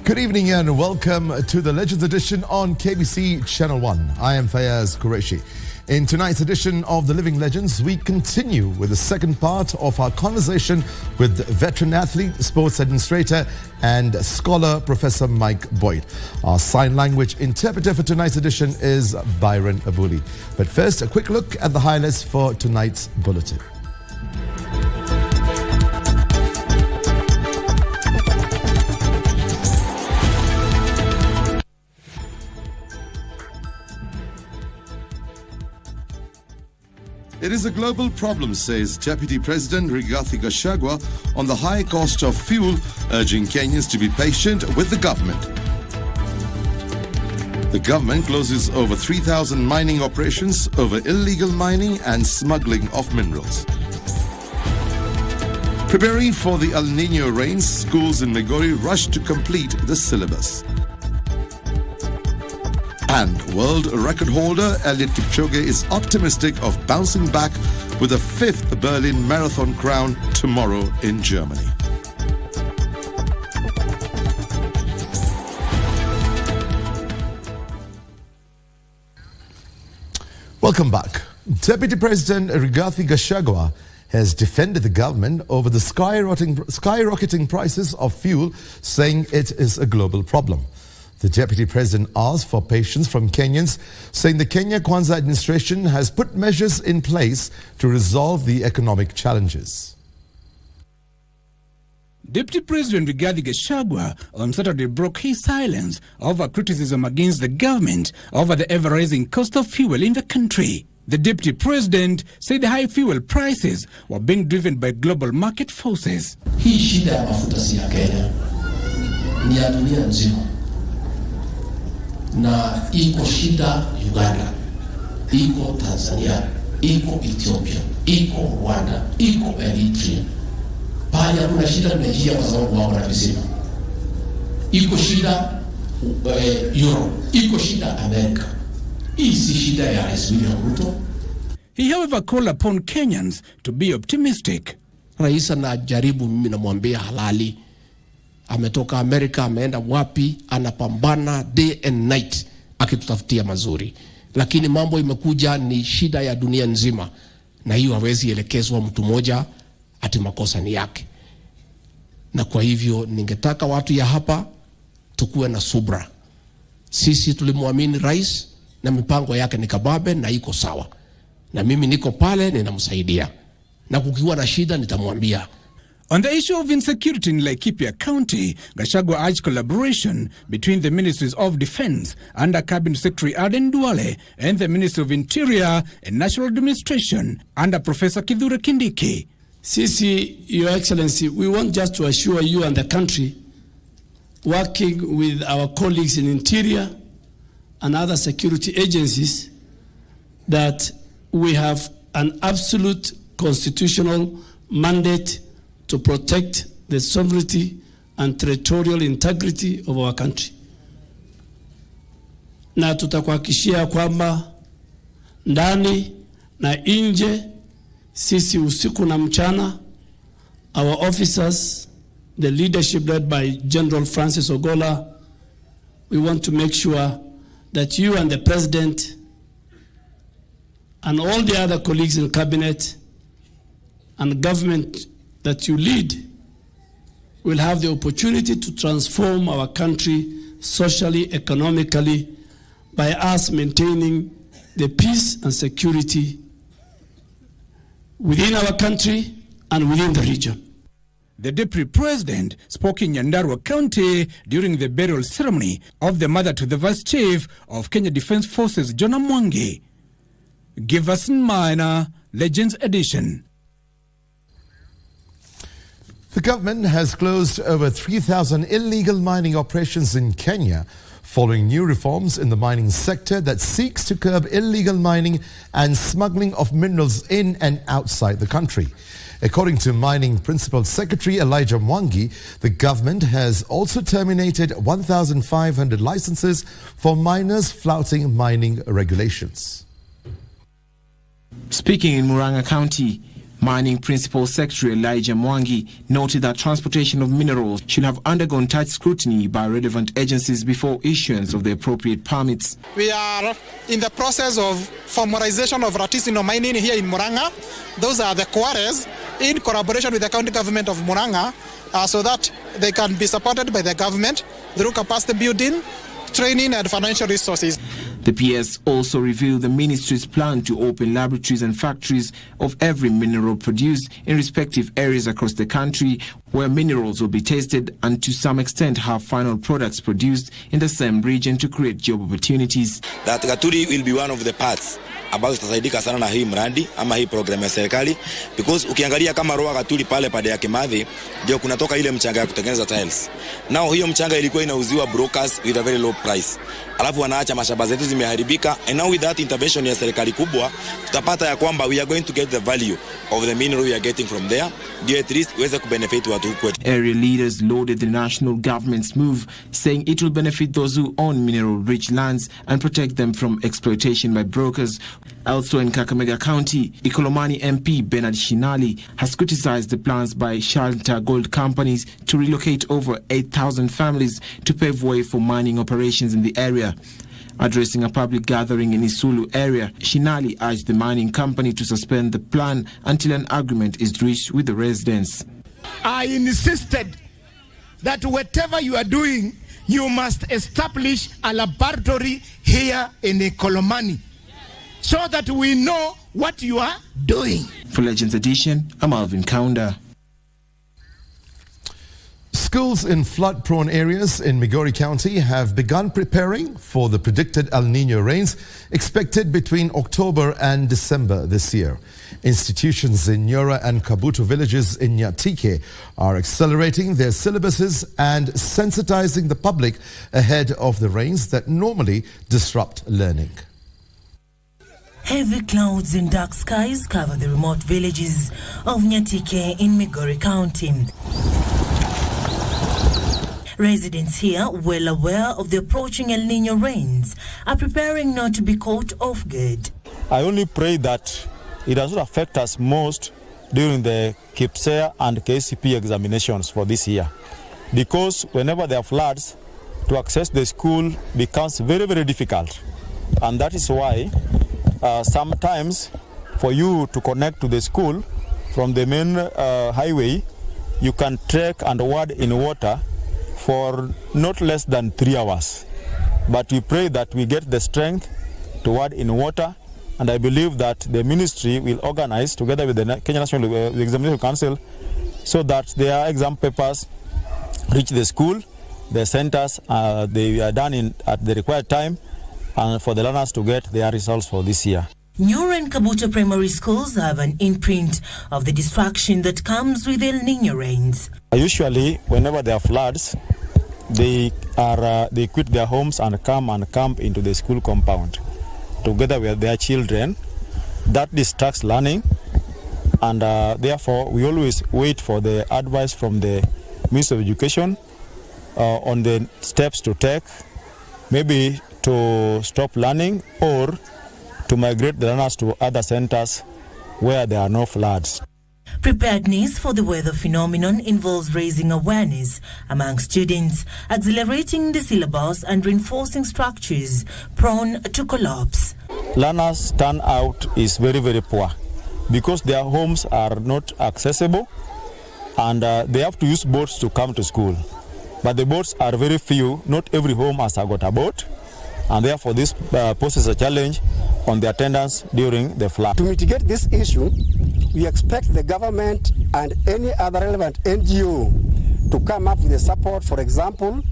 Good evening and welcome to the Legends edition on KBC Channel 1. I am Fayyaz Qureshi. In tonight's edition of The Living Legends, we continue with the second part of our conversation with veteran athlete, sports administrator and scholar Professor Mike Boit. Our sign language interpreter for tonight's edition is Byron Abuli. But first, a quick look at the highlights for tonight's bulletin. It is a global problem, says Deputy President Rigathi Gachagua on the high cost of fuel, urging Kenyans to be patient with the government. The government closes over 3,000 mining operations over illegal mining and smuggling of minerals. Preparing for the El Nino rains, schools in Migori rush to complete the syllabus. And world record holder Eliud Kipchoge is optimistic of bouncing back with a 5th Berlin Marathon crown tomorrow in Germany. Welcome back. Deputy President Rigathi Gachagua has defended the government over the skyrocketing prices of fuel, saying it is a global problem. The Deputy President asked for patience from Kenyans, saying the Kenya Kwanza administration has put measures in place to resolve the economic challenges. Deputy President Rigathi Gachagua on Saturday broke his silence over criticism against the government over the ever-rising cost of fuel in the country. The Deputy President said the high fuel prices were being driven by global market forces. Hii shida ya mafuta si ya Kenya, ni ya dunia nzima. Na iko shida Uganda, iko Tanzania, iko Ethiopia, iko Rwanda, iko Eritrea. Pale kuna shida Nigeria kwa sababu wao wana visima. Iko shida Europe, iko shida America. Hii si shida ya Rais William Ruto. He however called upon Kenyans to be optimistic. Rais anajaribu, mimi namwambia halali. Ametoka Amerika, ameenda wapi, anapambana day and night akitutafutia mazuri. Lakini mambo imekuja ni shida ya dunia nzima, na hiyo hawezi elekezwa mtu mmoja ati makosa ni yake. Na kwa hivyo ningetaka watu ya hapa tukue na subra. Sisi tulimwamini rais na mipango yake ni kababe na iko sawa. Na mimi niko pale ninamsaidia. Na kukiwa na shida nitamwambia. On the issue of insecurity in Laikipia County, Gachagua urged collaboration between the Ministries of Defense under Cabinet Secretary Aden Duale and the Ministry of Interior and National Administration under Professor Kithure Kindiki. Sisi, Your Excellency, we want just to assure you and the country, working with our colleagues in Interior and other security agencies, that we have an absolute constitutional mandate to protect the sovereignty and territorial integrity of our country. Na tutakuhakikishia kwamba ndani na nje, sisi usiku na mchana, our officers, the leadership led by General Francis Ogola, we want to make sure that you and the President and all the other colleagues in cabinet and government that you lead will have the opportunity to transform our country socially, economically, by us maintaining the peace and security within our country and within the region. The Deputy President spoke in Nyandarua County during the burial ceremony of the mother to the Vice Chief of Kenya Defence Forces, John Mwangi. Give us in Minor, Legends Edition. The government has closed over 3,000 illegal mining operations in Kenya following new reforms in the mining sector that seeks to curb illegal mining and smuggling of minerals in and outside the country. According to Mining Principal Secretary Elijah Mwangi, the government has also terminated 1,500 licenses for miners flouting mining regulations. Speaking in Murang'a County, Mining Principal Secretary Elijah Mwangi noted that transportation of minerals should have undergone tight scrutiny by relevant agencies before issuance of the appropriate permits. We are in the process of formalization of artisanal mining here in Murang'a. Those are the quarries in collaboration with the county government of Murang'a so that they can be supported by the government through capacity building, training and financial resources. The PS also revealed the ministry's plan to open laboratories and factories of every mineral produced in respective areas across the country where minerals will be tested and to some extent have final products produced in the same region to create job opportunities. That Gaturi will be one of the parts ambazo zitasaidika sana na hii mradi ama hii program ya serikali, because ukiangalia kama roa Gaturi pale pade ya Kimathi ndio kunatoka ile mchanga ya kutengeneza tiles. Nao hiyo mchanga ilikuwa inauziwa brokers with a very low price. Alafu wanaacha mashamba zetu zimeharibika, and now with that intervention ya serikali kubwa tutapata ya kwamba we are going to get the value of the mineral we are getting from there, ndio at least iweze kubenefit watu kwetu. Area leaders lauded the national government's move, saying it will benefit those who own mineral-rich lands and protect them from exploitation by brokers. Also in Kakamega County, Ikolomani MP Bernard Shinali has criticized the plans by Shalta Gold companies to relocate over 8,000 families to pave way for mining operations in the area. Addressing a public gathering in Isulu area, Shinali urged the mining company to suspend the plan until an agreement is reached with the residents. I insisted that whatever you are doing, you must establish a laboratory here in Ikolomani so that we know what you are doing. For Legends Edition, I'm Alvin Kaunda. Schools in flood-prone areas in Migori County have begun preparing for the predicted El Nino rains expected between October and December this year. Institutions in Nyora and Kabutu villages in Nyatike are accelerating their syllabuses and sensitizing the public ahead of the rains that normally disrupt learning. Heavy clouds and dark skies cover the remote villages of Nyatike in Migori County. Residents here, well aware of the approaching El Nino rains, are preparing not to be caught off guard. I only pray that it does not affect us most during the KPSEA and KCP examinations for this year. Because whenever there are floods, to access the school becomes very, very difficult. And that is why sometimes for you to connect to the school from the main highway, you can trek and wade in water for not less than 3 hours. But we pray that we get the strength to wade in water, and I believe that the ministry will organize together with the Kenya National Examination Council so that their exam papers reach the school, the centers, they are done at the required time, and for the learners to get their results for this year. Nyora and Kabutu primary schools have an imprint of the destruction that comes with El Nino rains. Usually, whenever there are floods, they quit their homes and come and camp into the school compound together with their children. That distracts learning, and therefore we always wait for the advice from the Ministry of Education on the steps to take, maybe to stop learning or to migrate the learners to other centers where there are no floods. Preparedness for the weather phenomenon involves raising awareness among students, accelerating the syllabus and reinforcing structures prone to collapse. Learners' turnout is very, very poor because their homes are not accessible, and they have to use boats to come to school. But the boats are very few. Not every home has got a boat, and therefore this poses a challenge on the attendance during the flood. To mitigate this issue, we expect the government and any other relevant NGO to come up with the support, for example,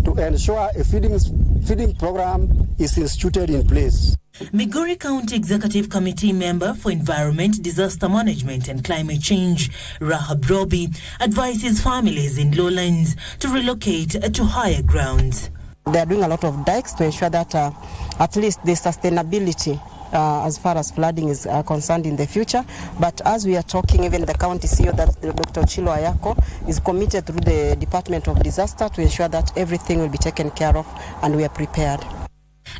to ensure a feeding program is instituted in place. Migori County Executive Committee member for Environment, Disaster Management and Climate Change, Rahab Robi, advises families in lowlands to relocate to higher grounds. They are doing a lot of dikes to ensure that at least the sustainability as far as flooding is concerned in the future. But as we are talking, even the county CEO, that Dr. Chilo Ayako, is committed through the Department of Disaster to ensure that everything will be taken care of and we are prepared.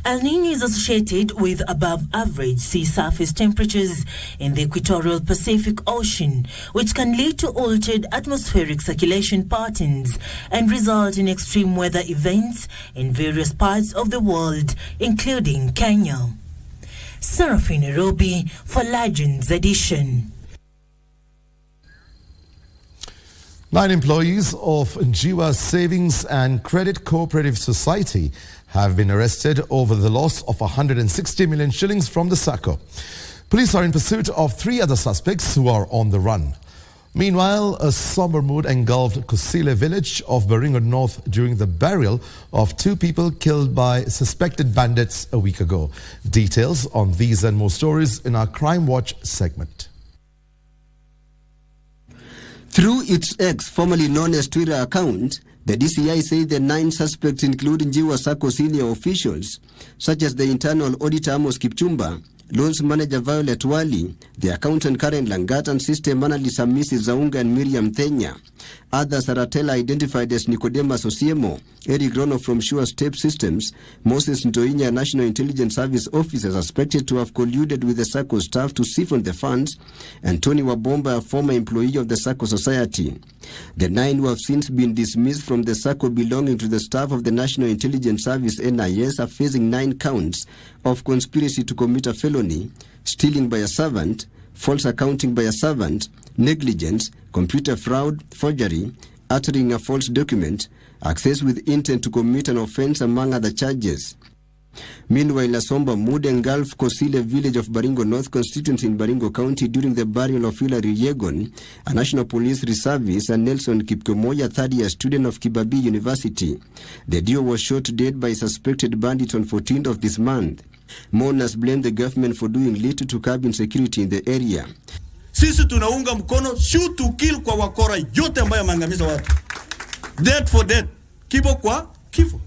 El Nino is associated with above-average sea surface temperatures in the equatorial Pacific Ocean, which can lead to altered atmospheric circulation patterns and result in extreme weather events in various parts of the world, including Kenya. Seraphine Nairobi for Legends Edition. 9 employees of Njiwa Savings and Credit Cooperative Society have been arrested over the loss of 160 million shillings from the SACCO. Police are in pursuit of 3 other suspects who are on the run. Meanwhile, a somber mood engulfed Kusile village of Baringo North during the burial of 2 people killed by suspected bandits a week ago. Details on these and more stories in our Crime Watch segment. Through its X, formerly known as Twitter account, the DCI said the 9 suspects include Njiwa SACCO senior officials, such as the internal auditor Amos Kipchumba, loans manager Violet Wali, the accountant Karen Langat, and system analyst Hamisi Zaunga and Miriam Thenya. Others are identified as Nicodemus Osiemo, Eric Rono from Sure Step Systems, Moses Ntoinya, National Intelligence Service officer suspected to have colluded with the SACCO staff to siphon the funds, and Tony Wabomba, a former employee of the SACCO Society. The 9 who have since been dismissed from the SACCO belonging to the staff of the National Intelligence Service NIS are facing 9 counts of conspiracy to commit a felony, stealing by a servant, false accounting by a servant, negligence, computer fraud, forgery, uttering a false document, access with intent to commit an offense, among other charges. Meanwhile, a somber mood engulfed Kosile village of Baringo North constituency in Baringo County during the burial of Hilary Yegon, a National Police Reservist, and Nelson Kipkemoya, 3rd-year student of Kibabii University. The duo was shot dead by suspected bandits on 14th of this month. Mourners blamed the government for doing little to curb insecurity in the area. Sisi tunaunga mkono shoot to kill kwa wakora yote ambayo maangamiza watu. Death for death. Kifo kwa kifo.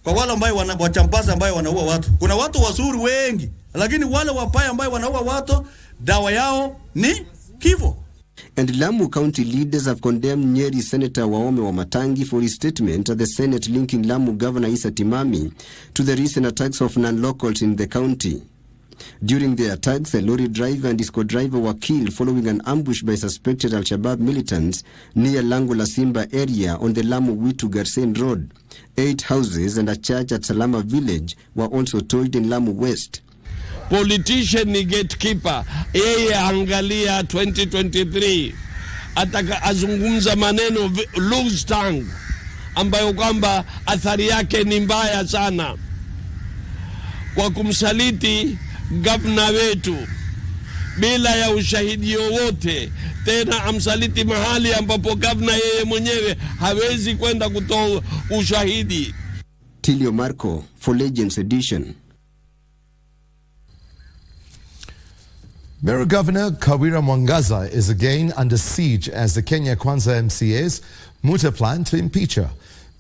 Kwa wale ambao wachambaza ambao wanaua watu. Kuna watu wazuri wengi, lakini wale wapaya ambao wanaua watu, dawa yao ni kifo. And Lamu County leaders have condemned Nyeri Senator Waome Wamatangi for his statement at the Senate linking Lamu Governor Issa Timami to the recent attacks of non-locals in the county. During the attacks, a lorry driver and his co-driver were killed following an ambush by suspected Al-Shabaab militants near Lango La Simba area on the Lamu-Witu Garsen Road. 8 houses and a church at Salama village were also told in Lamu West. Politician ni gatekeeper, yeye angalia 2023 ataka azungumza maneno loose tongue ambayo kwamba athari yake ni mbaya sana kwa kumsaliti gavana wetu bila ya ushahidi wowote, tena amsaliti mahali ambapo gavana yeye mwenyewe hawezi kwenda kutoa ushahidi. Tilio Marco for Legends Edition. Meru Governor Kawira Mwangaza is again under siege as the Kenya Kwanza MCAs moot a plan to impeach her.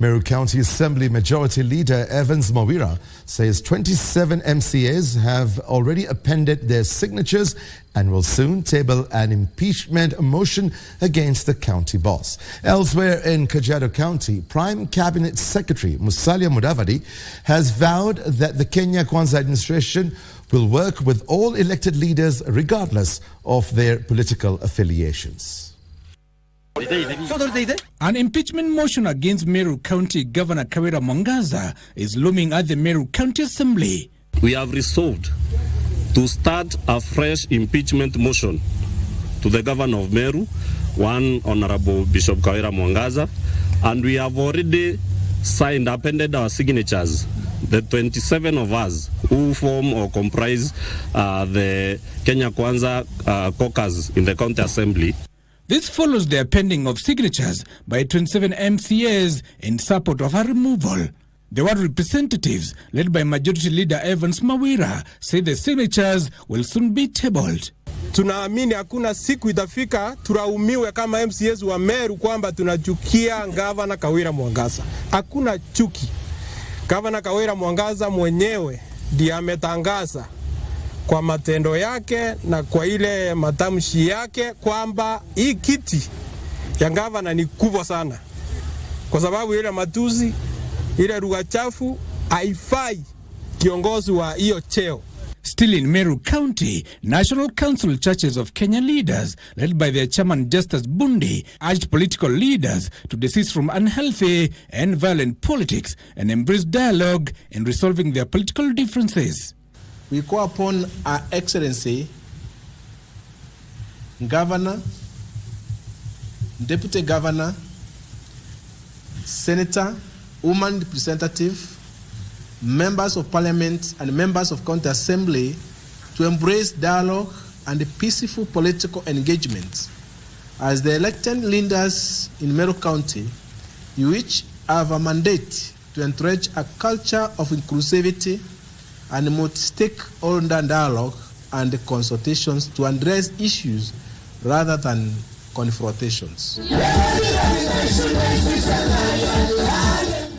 Meru County Assembly Majority Leader Evans Mawira says 27 MCAs have already appended their signatures and will soon table an impeachment motion against the county boss. Elsewhere in Kajiado County, Prime Cabinet Secretary Musalia Mudavadi has vowed that the Kenya Kwanza administration will work with all elected leaders regardless of their political affiliations. An impeachment motion against Meru County Governor Kawira Mwangaza is looming at the Meru County Assembly. We have resolved to start a fresh impeachment motion to the Governor of Meru, one Honorable Bishop Kawira Mwangaza, and we have already appended our signatures, the 27 of us who form or comprise the Kenya Kwanza caucus in the County Assembly. This follows the appending of signatures by 27 MCAs in support of her removal. The ward representatives, led by Majority Leader Evans Mawira, say the signatures will soon be tabled. Tunaamini hakuna siku itafika turaumiwe kama MCAs wa Meru kwamba tunachukia Gavana Kawira Mwangaza. Hakuna chuki. Gavana Kawira Mwangaza mwenyewe ndiye ametangaza kwa matendo yake na kwa ile matamshi yake kwamba hii kiti ya gavana ni kubwa sana, kwa sababu ile matusi, ile lugha chafu haifai kiongozi wa hiyo cheo. Still in Meru County, National Council Churches of Kenya leaders, led by their chairman Justus Bundi, urged political leaders to desist from unhealthy and violent politics and embrace dialogue in resolving their political differences. We call upon Our Excellency, Governor, Deputy Governor, Senator, Woman Representative, Members of Parliament and Members of County Assembly to embrace dialogue and peaceful political engagement as the elected leaders in Meru County, which have a mandate to encourage a culture of inclusivity and multi-stakeholder dialogue and consultations to address issues rather than confrontations.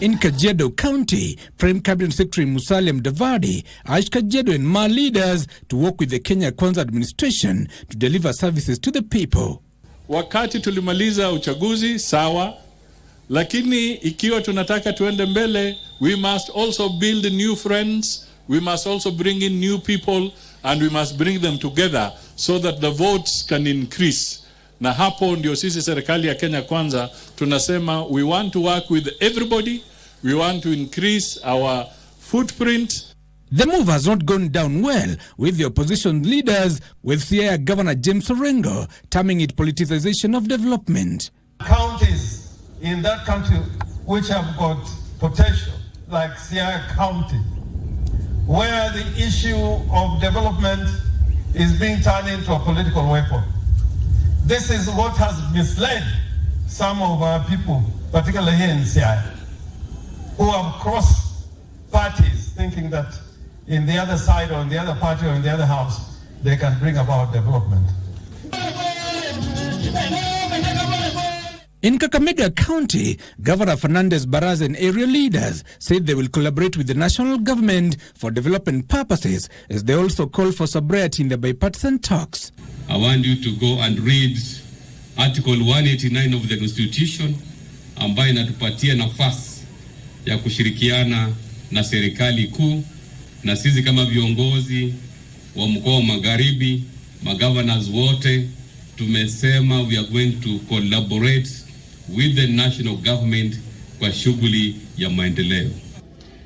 In Kajiado County, Prime Cabinet Secretary Musalia Mudavadi urged Kajiado and Maa leaders to work with the Kenya Kwanza administration to deliver services to the people. Wakati tulimaliza uchaguzi sawa, lakini ikiwa tunataka tuende mbele, we must also build new friends, we must also bring in new people, and we must bring them together so that the votes can increase. Na hapo ndio sisi serikali ya Kenya Kwanza tunasema we want to work with everybody, we want to increase our footprint. The move has not gone down well with the opposition leaders, with Siaya Governor James Orengo terming it politicization of development. Counties in that country which have got potential, like Siaya County, where the issue of development is being turned into a political weapon. This is what has misled some of our people, particularly here in Siaya, who have crossed parties thinking that in the other side or in the other party or in the other house, they can bring about development. In Kakamega County, Governor Fernandez Barras and area leaders said they will collaborate with the national government for development purposes, as they also call for sobriety in the bipartisan talks. I want you to go and read Article 189 of the Constitution, ambayo inatupatia nafasi ya kushirikiana na serikali kuu, na sisi kama viongozi wa mkoa wa Magharibi, magovernors wote, tumesema we are going to collaborate with the national government kwa shughuli ya maendeleo.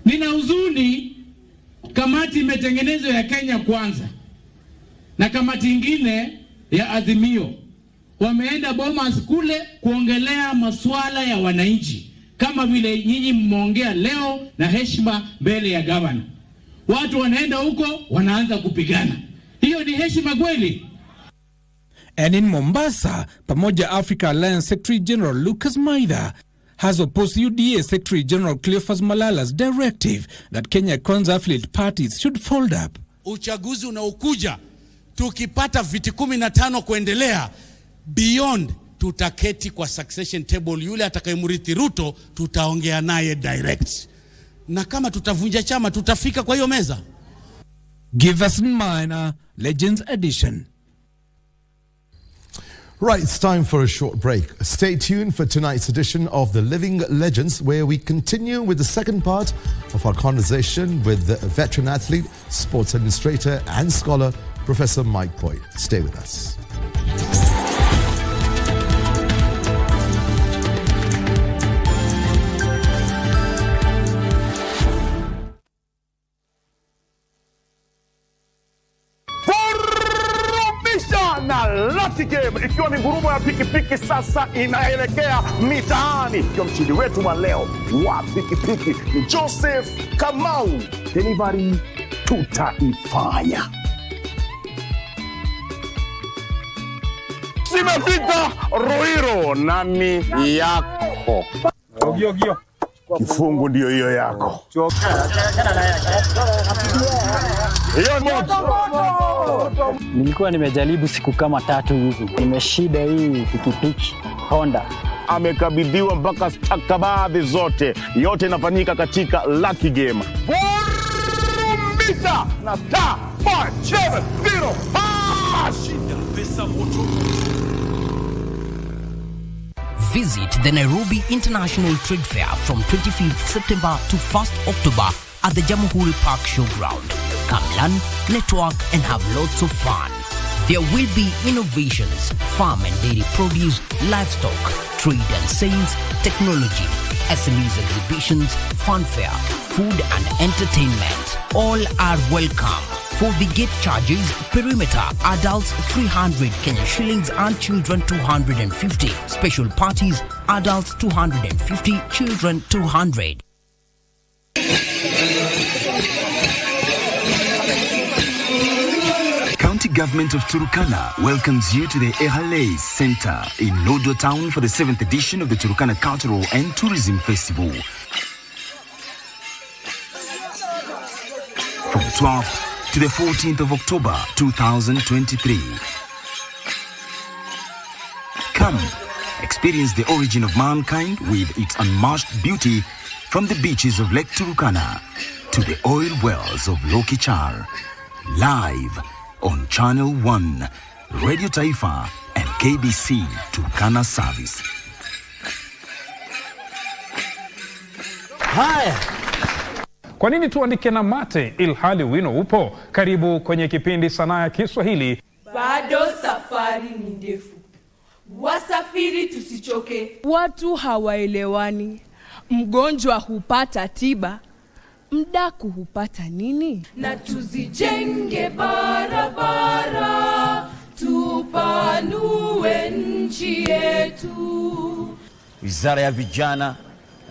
Nina huzuni, kamati imetengenezwa ya Kenya Kwanza na kamati ingine ya Azimio wameenda Bomas kule kuongelea masuala ya wananchi, kama vile nyinyi mmeongea leo na heshima mbele ya gavana. Watu wanaenda huko wanaanza kupigana. Hiyo ni heshima kweli? And in Mombasa, Pamoja Africa Alliance Secretary General Lucas Maitha has opposed UDA Secretary General Cleophas Malala's directive that Kenya Kwanza affiliate parties should fold up. Uchaguzi unaokuja tukipata viti 15 kuendelea, beyond tutaketi kwa succession table, yule atakayemrithi Ruto tutaongea naye direct. Na kama tutavunja chama tutafika kwa hiyo meza. Giverson Minor, Legends Edition. Right, it's time for a short break. Stay tuned for tonight's edition of The Living Legends, where we continue with the second part of our conversation with the veteran athlete, sports administrator and scholar, Professor Mike Boit. Stay with us. Na Lucky Game ikiwa ni ngurumo ya pikipiki sasa inaelekea mitaani. Ikiwa mshindi wetu wa leo wa pikipiki ni Joseph Kamau. Delivery tutaifanya. Zimefika Ruiru, nani yako? Ogio. Kifungu ndio hiyo yako. Hiyo moto. Nilikuwa nimejaribu siku kama 3 hivi. Nimeshida hii pikipiki Honda. Amekabidhiwa mpaka stakabadhi zote. Yote inafanyika katika Lucky Game. Vurumbita na star 570. Shinda pesa moto. Visit the Nairobi International Trade Fair from 25th September to 1st October at the Jamhuri Park Showground. Come learn, network, and have lots of fun. There will be innovations, farm and dairy produce, livestock, trade and sales, technology, SMEs exhibitions, funfair, food and entertainment. All are welcome. For the gate charges, perimeter, adults 300 Kenya shillings and children 250. Special parties, adults 250, children 200. County Government of Turkana welcomes you to the Ehale Center in Lodwar Town for the 7th edition of the Turkana Cultural and Tourism Festival. From 12th to the 14th of October 2023. Come, experience the origin of mankind with its unmatched beauty from the beaches of Lake Turkana to the oil wells of Lokichar. Live on Channel 1, Radio Taifa and KBC Turkana Service. Haya. Kwa nini tuandike na mate ilhali wino upo? Karibu kwenye kipindi Sanaa ya Kiswahili. Bado safari ni ndefu. Wasafiri tusichoke. Watu hawaelewani. Mgonjwa hupata tiba. Mdaku hupata nini? Na tuzijenge barabara, tupanue nchi yetu. Wizara ya Vijana,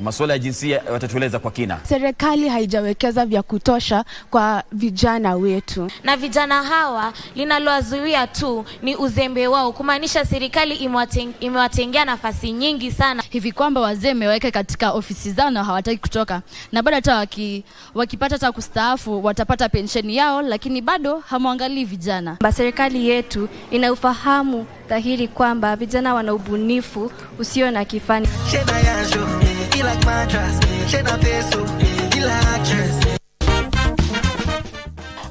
masuala ya jinsia watatueleza kwa kina. Serikali haijawekeza vya kutosha kwa vijana wetu. Na vijana hawa linalowazuia tu ni uzembe wao, kumaanisha serikali imewatengea nafasi nyingi sana. Hivi kwamba wazee wameweka katika ofisi zao na hawataki kutoka. Na bado hata wakipata hata kustaafu watapata pensheni yao, lakini bado hamwangalii vijana. Serikali yetu inaufahamu dhahiri kwamba vijana wana ubunifu usio na kifani.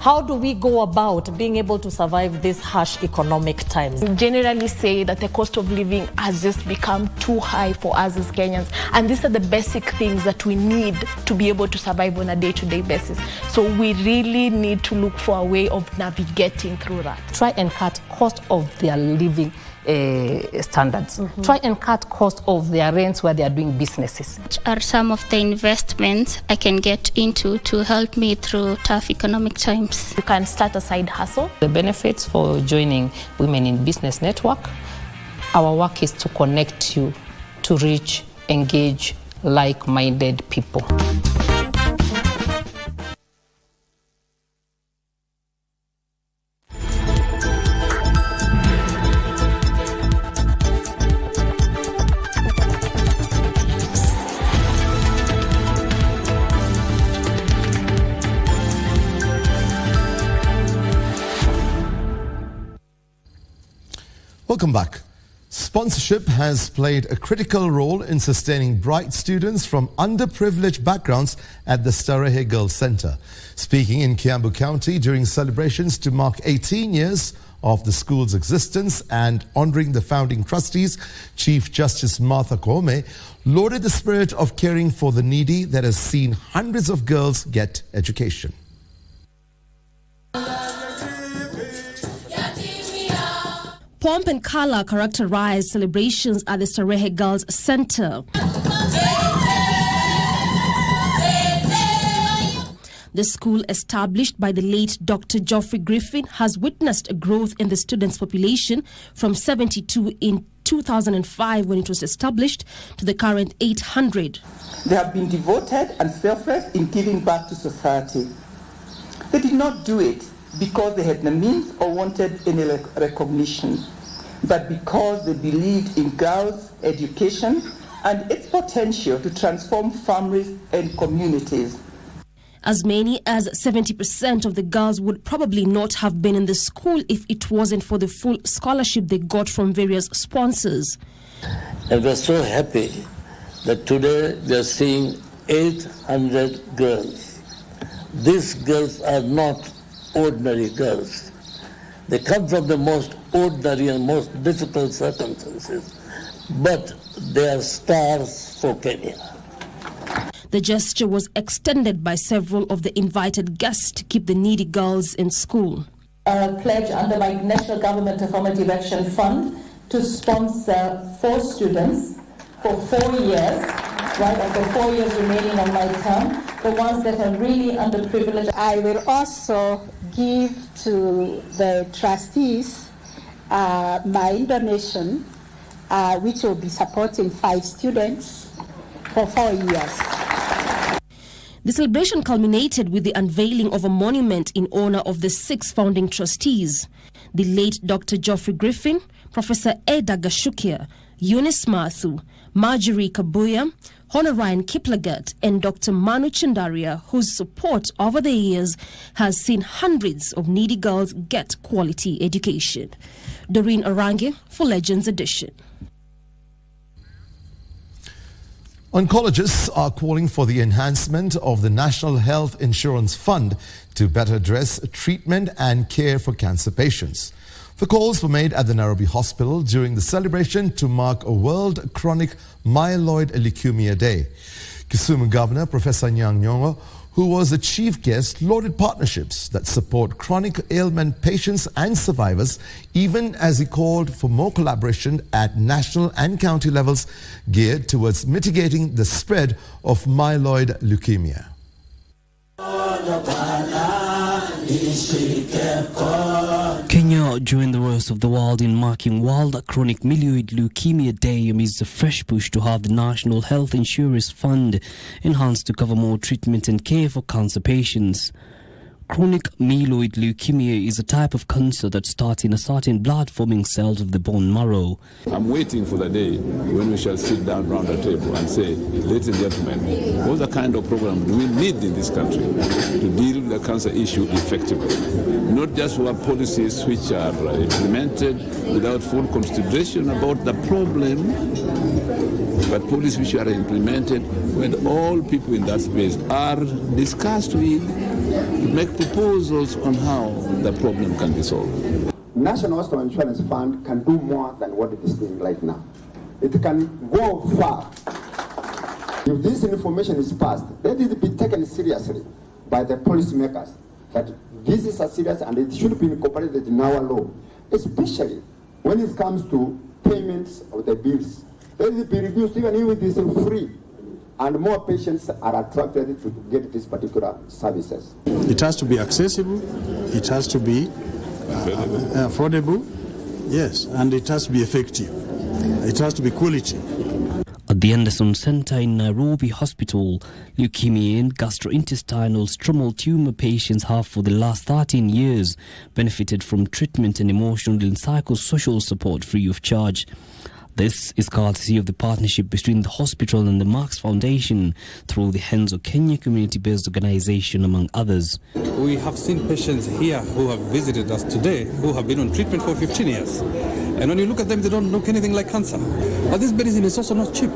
How do we go about being able to survive these harsh economic times? We generally say that the cost of living has just become too high for us as Kenyans. And these are the basic things that we need to be able to survive on a day-to-day basis. So we really need to look for a way of navigating through that. Try and cut cost of their living standards. Try and cut cost of their rents where they are doing businesses. Which are some of the investments I can get into to help me through tough economic times? You can start a side hustle. The benefits for joining Women in Business Network, our work is to connect you to reach, engage like-minded people. Welcome back. Sponsorship has played a critical role in sustaining bright students from underprivileged backgrounds at the Starehe Girls Center. Speaking in Kiambu County during celebrations to mark 18 years of the school's existence and honoring the founding trustees, Chief Justice Martha Koome lauded the spirit of caring for the needy that has seen hundreds of girls get education. Pomp and color characterized celebrations at the Starehe Girls Center. The school, established by the late Dr. Geoffrey Griffin, has witnessed a growth in the students' population from 72 in 2005 when it was established to the current 800. They have been devoted and selfless in giving back to society. They did not do it because they had the means or wanted any recognition, but because they believed in girls' education and its potential to transform families and communities. As many as 70% of the girls would probably not have been in the school if it wasn't for the full scholarship they got from various sponsors. And we're so happy that today they're seeing 800 girls. These girls are not ordinary girls. They come from the most ordinary and most difficult circumstances, but they are stars for Kenya. The gesture was extended by several of the invited guests to keep the needy girls in school. A pledge under my National Government Affirmative Action Fund to sponsor 4 students for 4 years, right, of the 4 years remaining on my term, the ones that are really underprivileged. I will also give to the trustees my donation, which will be supporting 5 students for 4 years. The celebration culminated with the unveiling of a monument in honor of the 6 founding trustees: the late Dr. Geoffrey Griffin, Professor Eda Gashukia, Eunice Mathu, Marjorie Kabuya, Honorine Kiplagat, and Dr. Manu Chandaria, whose support over the years has seen hundreds of needy girls get quality education. Doreen Orange for Legends Edition. Oncologists are calling for the enhancement of the National Health Insurance Fund to better address treatment and care for cancer patients. The calls were made at the Nairobi Hospital during the celebration to mark a World Chronic Myeloid Leukemia Day. Kisumu Governor Professor Anyang' Nyong'o, who was the chief guest, lauded partnerships that support chronic ailment patients and survivors, even as he called for more collaboration at national and county levels geared towards mitigating the spread of myeloid leukemia. Kenya joined the rest of the world in marking World Chronic Myeloid Leukemia Day amidst a fresh push to have the National Health Insurance Fund enhanced to cover more treatment and care for cancer patients. Chronic myeloid leukemia is a type of cancer that starts in a certain blood-forming cells of the bone marrow. I'm waiting for the day when we shall sit down around the table and say, ladies and gentlemen, what the kind of program do we need in this country to deal with the cancer issue effectively? Not just for policies which are implemented without full consideration about the problem, but policies which are implemented when all people in that space are discussed with, to make proposals on how the problem can be solved. National Hospital Insurance Fund can do more than what it is doing right now. It can go far. If this information is passed, let it be taken seriously by the policymakers that this is a serious and it should be incorporated in our law, especially when it comes to payments of the bills. Let it be reduced even if it is free, and more patients are attracted to get these particular services. It has to be accessible, it has to be affordable, yes, and it has to be effective. It has to be quality. At the Anderson Center in Nairobi Hospital, leukemia and gastrointestinal stromal tumor patients have for the last 13 years benefited from treatment and emotional and psychosocial support free of charge. This is courtesy of the partnership between the hospital and the Marks Foundation through the Hands of Kenya community-based organization, among others. We have seen patients here who have visited us today who have been on treatment for 15 years. And when you look at them, they don't look anything like cancer. But this medicine is also not cheap.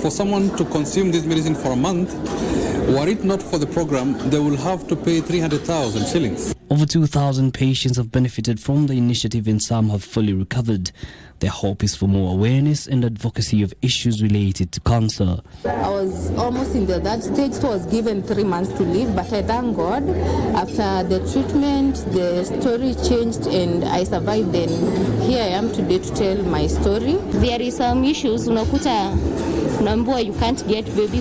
For someone to consume this medicine for a month, were it not for the program, they will have to pay 300,000 shillings. Over 2,000 patients have benefited from the initiative and some have fully recovered. Their hope is for more awareness and advocacy of issues related to cancer. I was almost in the third stage, so I was given 3 months to live, but I thank God. After the treatment, the story changed and I survived, and here I am today to tell my story. There is some issues, unaambiwa you can't get baby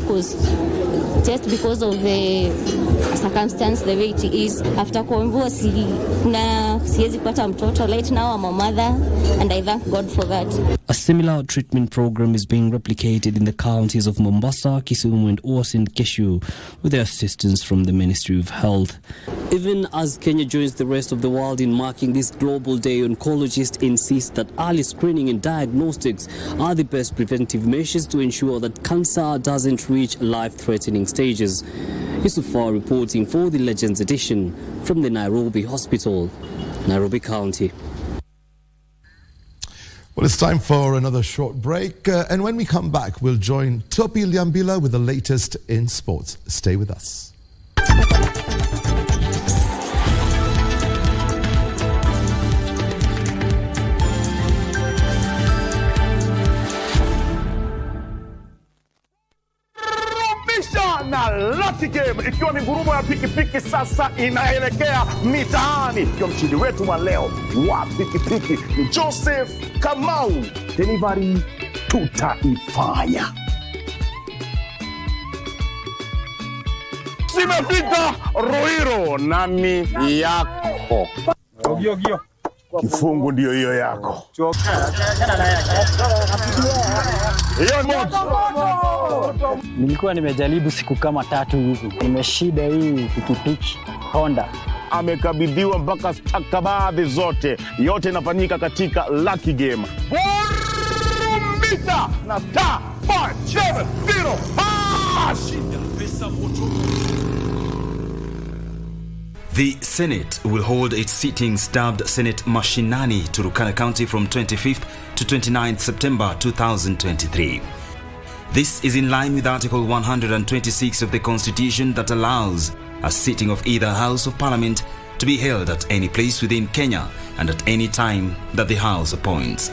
just because of the circumstance the way it is. After kuambiwa siwezi kupata mtoto, right now I'm a mother and I thank God for that. A similar treatment program is being replicated in the counties of Mombasa, Kisumu and Uasin Gishu with the assistance from the Ministry of Health. Even as Kenya joins the rest of the world in marking this Global Day, oncologists insist that early screening and diagnostics are the best preventive measures to ensure that cancer doesn't reach life-threatening stages. Yusufar reporting for the Legends Edition from the Nairobi Hospital, Nairobi County. Well, it's time for another short break. And when we come back, we'll join Topi Liambila with the latest in sports. Stay with us. na Lucky Game, ikiwa ni ngurumo ya pikipiki sasa inaelekea mitaani. Ikiwa mshindi wetu wa leo wa pikipiki ni Joseph Kamau. Delivery tutaifanya. Simefika Ruiru, nami yako kifungu ndio hiyo yako. Nilikuwa nimejaribu siku kama 3 hivi. Nimeshida hii pikipiki Honda. Amekabidhiwa mpaka stakabadhi zote. Yote inafanyika katika Lucky Game. Mita na ta 570 The Senate will hold its sittings dubbed Senate Mashinani, Turkana County from 25th to 29th September 2023. This is in line with Article 126 of the Constitution that allows a sitting of either House of Parliament to be held at any place within Kenya and at any time that the House appoints.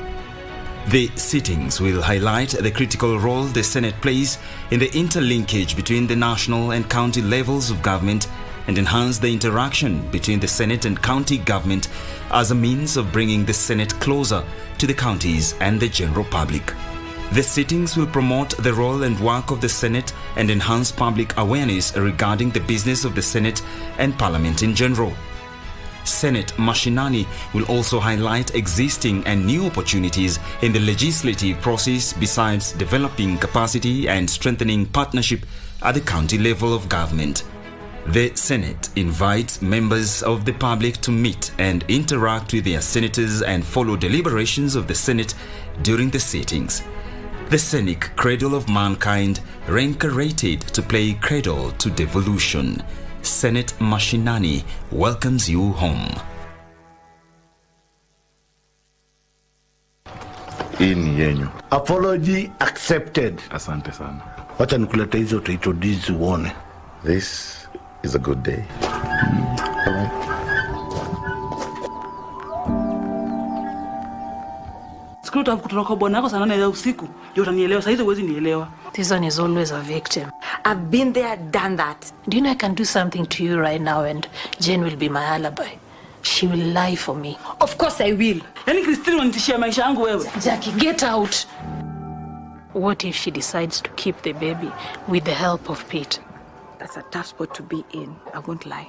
The sittings will highlight the critical role the Senate plays in the interlinkage between the national and county levels of government and enhance the interaction between the Senate and county government as a means of bringing the Senate closer to the counties and the general public. The sittings will promote the role and work of the Senate and enhance public awareness regarding the business of the Senate and Parliament in general. Senate Mashinani will also highlight existing and new opportunities in the legislative process besides developing capacity and strengthening partnership at the county level of government. The Senate invites members of the public to meet and interact with their senators and follow deliberations of the Senate during the sittings. The scenic cradle of mankind, rated to play cradle to devolution. Senate Mashinani welcomes you home. In yenyu. Apology accepted. Asante sana. Wacha nikulete hizo to introduce uone. This is a good day. Screw up kutoka bwana yako sana na usiku. Ndio utanielewa, sasa hizo huwezi nielewa. This one is always a victim. I've been there, done that. Do you know I can do something to you right now and Jane will be my alibi. She will lie for me. Of course I will. Yaani Christine wanitishia maisha yangu wewe. Jackie, get out. What if she decides to keep the baby with the help of Pete? That's a tough spot to be in. I won't lie.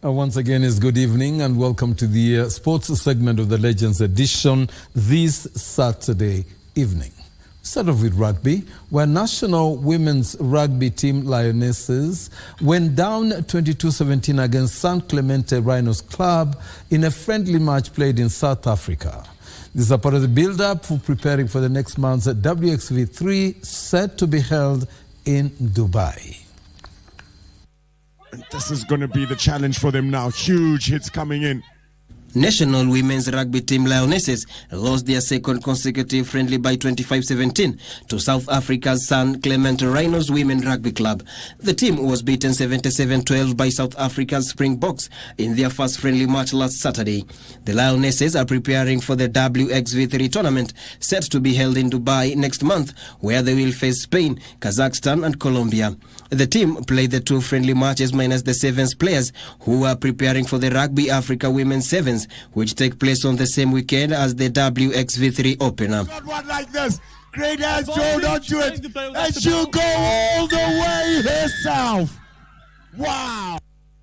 Once again, is good evening and welcome to the sports segment of the Legends edition this Saturday evening. Start off with rugby, where national women's rugby team Lionesses went down 22-17 against San Clemente Rhinos Club in a friendly match played in South Africa. This is a part of the build-up for preparing for the next month's WXV3 set to be held in Dubai. And this is going to be the challenge for them now. Huge hits coming in. National women's rugby team Lionesses lost their second consecutive friendly by 25-17 to South Africa's San Clemente Rhinos Women Rugby Club. The team was beaten 77-12 by South Africa's Springboks in their first friendly match last Saturday. The Lionesses are preparing for the WXV3 tournament set to be held in Dubai next month, where they will face Spain, Kazakhstan and Colombia. The team played the 2 friendly matches minus the Sevens players who are preparing for the Rugby Africa Women's Sevens, which take place on the same weekend as the WXV3 opener. Not one like this. Great as Joe, don't do it. And she'll go all the way here south. Wow.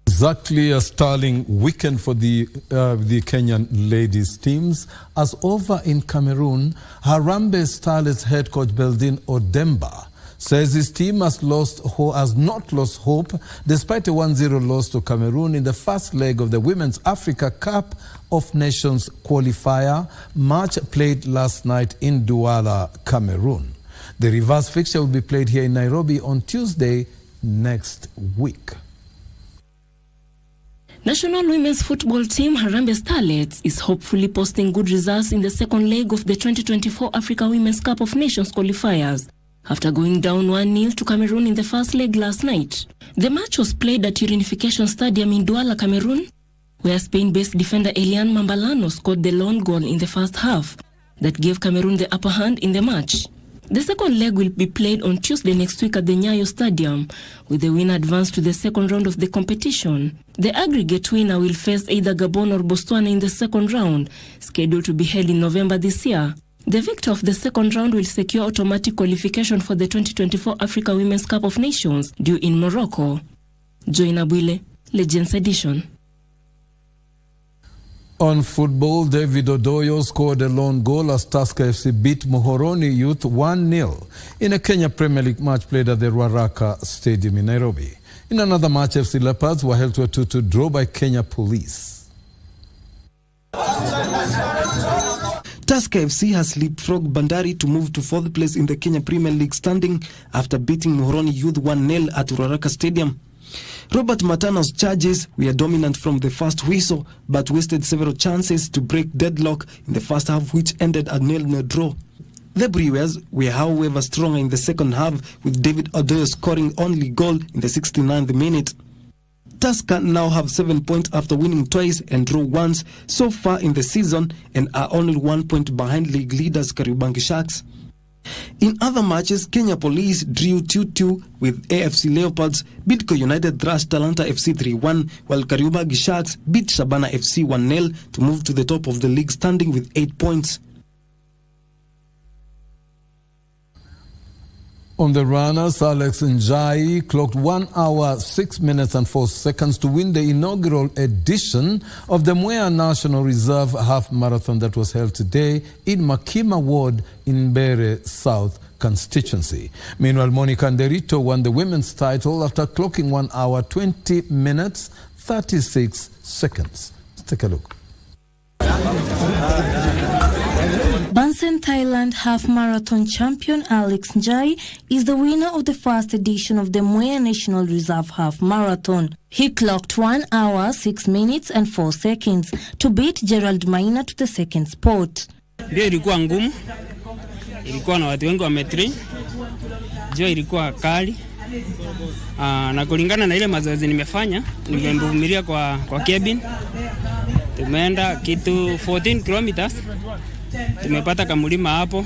Exactly a sterling weekend for the Kenyan ladies teams, as over in Cameroon, Harambee Starlets head coach Beldin Odemba says his team has not lost hope despite a 1-0 loss to Cameroon in the first leg of the Women's Africa Cup of Nations qualifier match played last night in Douala, Cameroon. The reverse fixture will be played here in Nairobi on Tuesday next week. National women's football team Harambee Starlets is hopefully posting good results in the second leg of the 2024 Africa Women's Cup of Nations qualifiers after going down 1-0 to Cameroon in the first leg last night. The match was played at Unification Stadium in Douala, Cameroon, where Spain-based defender Eliane Mambalano scored the lone goal in the first half that gave Cameroon the upper hand in the match. The second leg will be played on Tuesday next week at the Nyayo Stadium, with the winner advanced to the second round of the competition. The aggregate winner will face either Gabon or Botswana in the second round, scheduled to be held in November this year. The victor of the second round will secure automatic qualification for the 2024 Africa Women's Cup of Nations, due in Morocco. Joina Bwile, Legends Edition. On football, David Odoyo scored a lone goal as Tusker FC beat Muhoroni Youth 1-0 in a Kenya Premier League match played at the Ruaraka Stadium in Nairobi. In another match, FC Leopards were held to a 2-2 draw by Kenya Police. Tusker FC has leapfrogged Bandari to move to 4th place in the Kenya Premier League standing after beating Muhoroni Youth 1-0 at Ruaraka Stadium. Robert Matano's charges were dominant from the first whistle, but wasted several chances to break deadlock in the first half, which ended a 0-0 draw. The Brewers were, however, stronger in the second half, with David Odoyo scoring only goal in the 69th minute. Tusker now have 7 points after winning twice and draw once so far in the season, and are only 1 point behind league leaders Kariobangi Sharks. In other matches, Kenya Police drew 2-2 with AFC Leopards, Bidco United thrashed Talanta FC 3-1, while Kariobangi Sharks beat Shabana FC 1-0 to move to the top of the league standing with 8 points. On the runners, Alex Njai clocked 1 hour, 6 minutes and 4 seconds to win the inaugural edition of the Mwea National Reserve Half Marathon that was held today in Makima Ward in Bere South constituency. Meanwhile, Monica Nderito won the women's title after clocking 1 hour, 20 minutes, 36 seconds. Let's take a look. Bansen, Thailand half marathon champion Alex Njai is the winner of the first edition of the Mwea National Reserve half marathon. He clocked 1 hour, 6 minutes and 4 seconds to beat Gerald Maina to the second spot. Ndio ilikuwa ngumu, ilikuwa na watu wengi wametrain, jua ilikuwa kali. Na kulingana na ile mazoezi nimefanya, nimevumilia kwa cabin. Tumeenda kitu 14 kilometers. Tumepata kamulima hapo.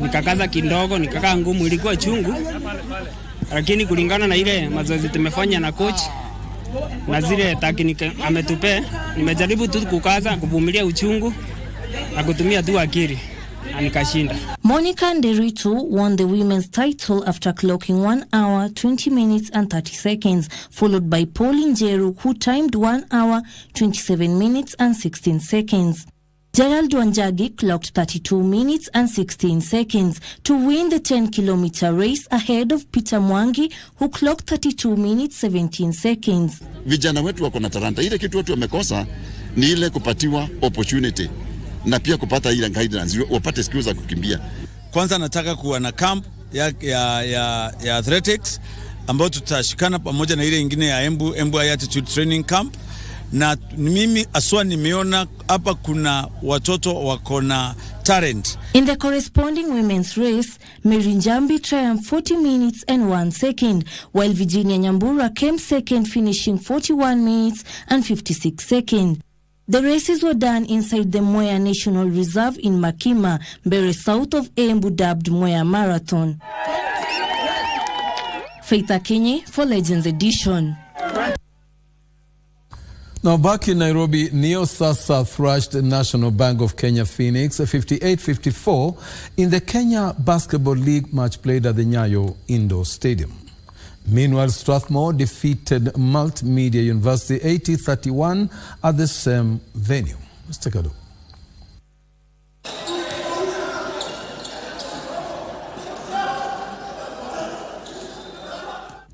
Nikakaza kidogo, nikakaa ngumu, ilikuwa chungu. Lakini kulingana na ile mazoezi tumefanya na coach na zile tekniki ametupe, nimejaribu tu kukaza, kuvumilia uchungu na kutumia tu akili. Nikashinda. Monica Nderito won the women's title after clocking 1 hour, 20 minutes and 30 seconds, followed by Pauline Jeru, who timed 1 hour, 27 minutes and 16 seconds. Gerald Wanjagi clocked 32 minutes and 16 seconds to win the 10-kilometer race ahead of Peter Mwangi, who clocked 32 minutes 17 seconds. Vijana wetu wako na talanta. Ile kitu watu wamekosa ni ile kupatiwa opportunity na pia kupata ile guidance, wapate skills za kukimbia. Kwanza nataka kuwa na camp ya athletics ambayo tutashikana pamoja na ile nyingine ya Embu High Altitude Training Camp. Na mimi aswa nimeona hapa kuna watoto wako na talent. In the corresponding women's race, Mary Njambi triumphed 40 minutes and 1 second, while Virginia Nyambura came second, finishing 41 minutes and 56 seconds. The races were done inside the Mwea National Reserve in Makima, Bere south of Embu, dubbed Mwea Marathon. Faith Akenye for Legends Edition. Now back in Nairobi, Neo Sasa thrashed National Bank of Kenya Phoenix 58-54 in the Kenya Basketball League match played at the Nyayo Indoor Stadium. Meanwhile, Strathmore defeated Multimedia University 80-31 at the same venue. Let's take a look.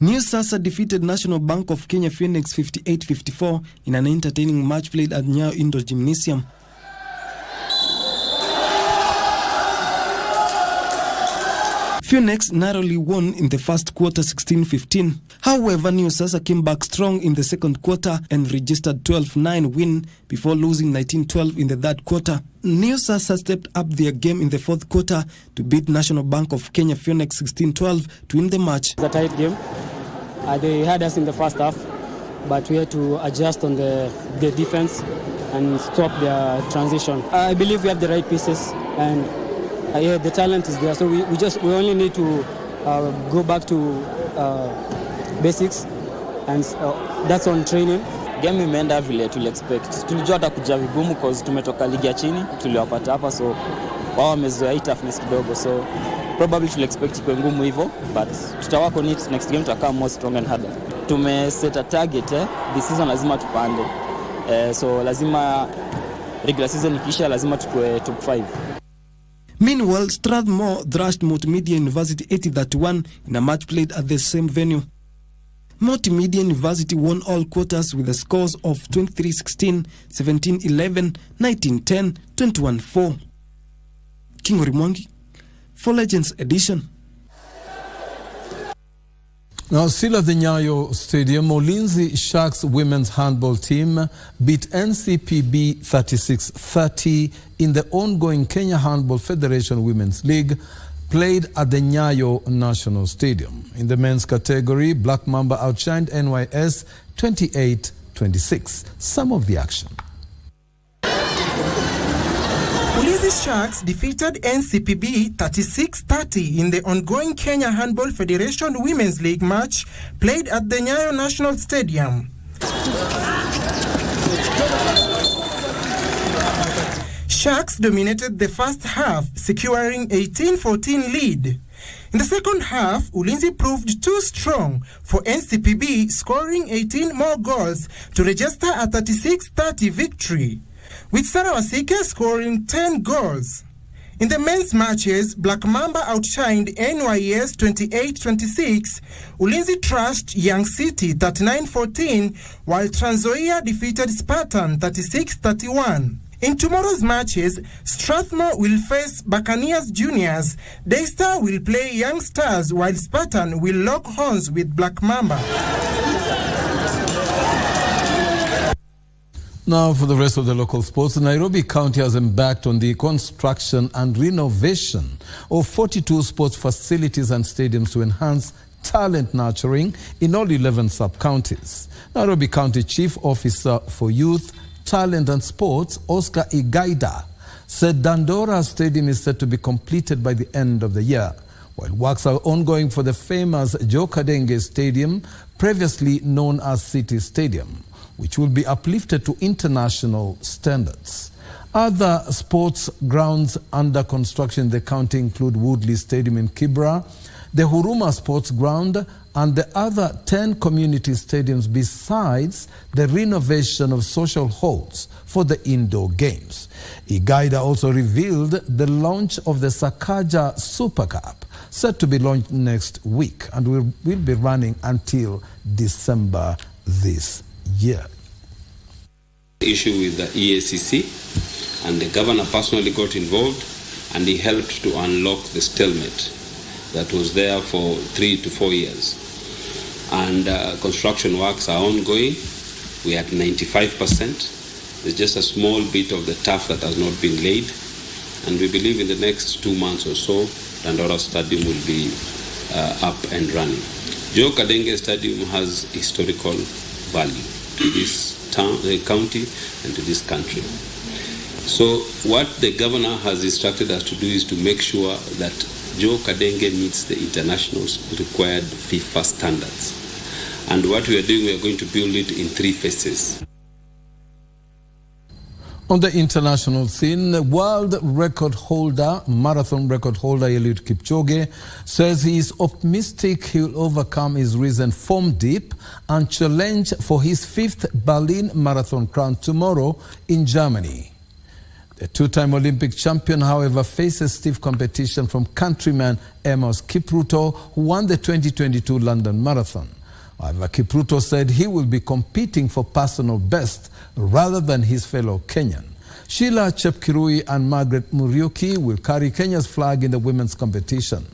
New Sasa defeated National Bank of Kenya Phoenix 58-54 in an entertaining match played at Nyayo Indoor Gymnasium. Phoenix narrowly won in the first quarter 16-15. However, New Sasa came back strong in the second quarter and registered 12-9 win before losing 19-12 in the third quarter. New Sasa stepped up their game in the fourth quarter to beat National Bank of Kenya Phoenix 16-12 to win the match. It's a tight game. They had us in the first half, but we had to adjust on the defense and stop their transition. I believe we have the right pieces, and the talent is there. So we only need to go back to basics, and that's on training. Game imeenda vile tuli expect. Tulijua atakuja vigumu cause tumetoka ligi ya chini, tuliwapata hapa, so wao wamezoea hii toughness kidogo, so probably tuli expect ikuwe ngumu hivyo, but tutawako on it. Next game tutakaa more strong and harder. Tumeset a target this season, lazima tupande, so lazima regular season ikisha lazima tukue top 5. Meanwhile, Strathmore thrashed Multimedia University 80-31 in a match played at the same venue. Multimedia University won all quarters with the scores of 23-16, 17-11, 19-10, 21-4. King Orimwangi for Legends Edition. Now, still at the Nyayo Stadium, Ulinzi Sharks women's handball team beat NCPB 36-30 in the ongoing Kenya Handball Federation Women's League, played at the Nyayo National Stadium. In the men's category, Black Mamba outshined NYS 28-26. Some of the action. Ulinzi Sharks defeated NCPB 36-30 in the ongoing Kenya Handball Federation Women's League match played at the Nyayo National Stadium. Sharks dominated the first half, securing 18-14 lead. In the second half, Ulinzi proved too strong for NCPB, scoring 18 more goals to register a 36-30 victory, with Sarah Wasike scoring 10 goals. In the men's matches, Black Mamba outshined NYS 28-26, Ulinzi trashed Young City 39-14, while Trans Nzoia defeated Spartan 36-31. In tomorrow's matches, Strathmore will face Buccaneers Juniors, Daystar will play Young Stars, while Spartan will lock horns with Black Mamba. Now for the rest of the local sports, Nairobi County has embarked on the construction and renovation of 42 sports facilities and stadiums to enhance talent nurturing in all 11 sub-counties. Nairobi County Chief Officer for Youth, Talent and Sports, Oscar Igaida, said Dandora Stadium is set to be completed by the end of the year, while works are ongoing for the famous Joe Kadenge Stadium, previously known as City Stadium, which will be uplifted to international standards. Other sports grounds under construction in the county include Woodley Stadium in Kibra, the Huruma Sports Ground, and the other 10 community stadiums besides the renovation of social halls for the indoor games. Igaida also revealed the launch of the Sakaja Super Cup, set to be launched next week and will be running until December this year. Issue with the EACC, and the governor personally got involved, and he helped to unlock the stalemate that was there for 3 to 4 years. And construction works are ongoing. We are at 95%. There's just a small bit of the turf that has not been laid, and we believe in the next 2 months or so, Dandora Stadium will be up and running. Joe Kadenge Stadium has historical value to this town, county and to this country. So what the governor has instructed us to do is to make sure that Joe Kadenge meets the international required FIFA standards. And what we are doing, we are going to build it in 3 phases. On the international scene, world record holder, marathon record holder Eliud Kipchoge says he is optimistic he'll overcome his recent form dip and challenge for his 5th Berlin Marathon crown tomorrow in Germany. The 2-time Olympic champion, however, faces stiff competition from countryman Amos Kipruto, who won the 2022 London Marathon. However, Kipruto said he will be competing for personal best rather than his fellow Kenyan. Sheila Chepkirui and Margaret Muriuki will carry Kenya's flag in the women's competition.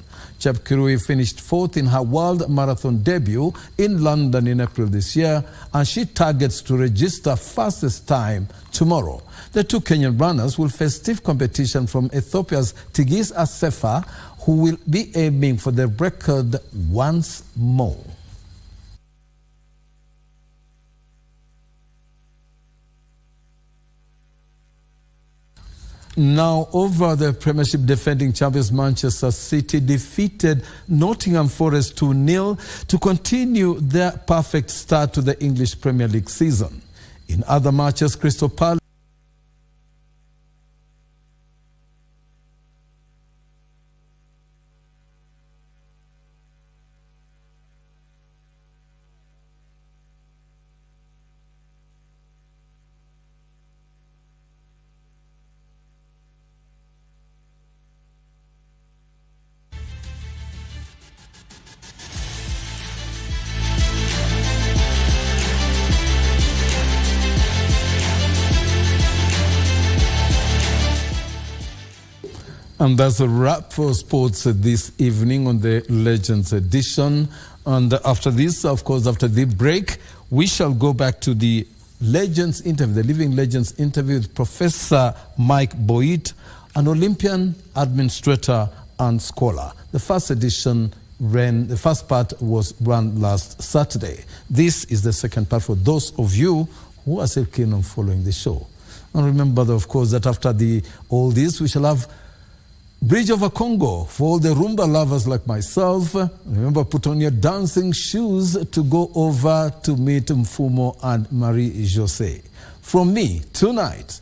Chepkirui finished 4th in her World Marathon debut in London in April this year, and she targets to register fastest time tomorrow. The two Kenyan runners will face stiff competition from Ethiopia's Tigis Assefa, who will be aiming for the record once more. Now, over the Premiership defending champions Manchester City defeated Nottingham Forest 2-0 to continue their perfect start to the English Premier League season. In other matches, Crystal Palace And that's a wrap for sports this evening on the Legends edition. And after this, of course, after the break, we shall go back to the Legends interview, the Living Legends interview with Professor Mike Boit, an Olympian, administrator, and scholar. The first edition the first part was run last Saturday. This is the second part for those of you who are still keen on following the show. And remember, of course, that after all this, we shall have Bridge over Congo for all the Rumba lovers like myself. Remember, put on your dancing shoes to go over to meet Mfumo and Marie-Jose. From me, tonight,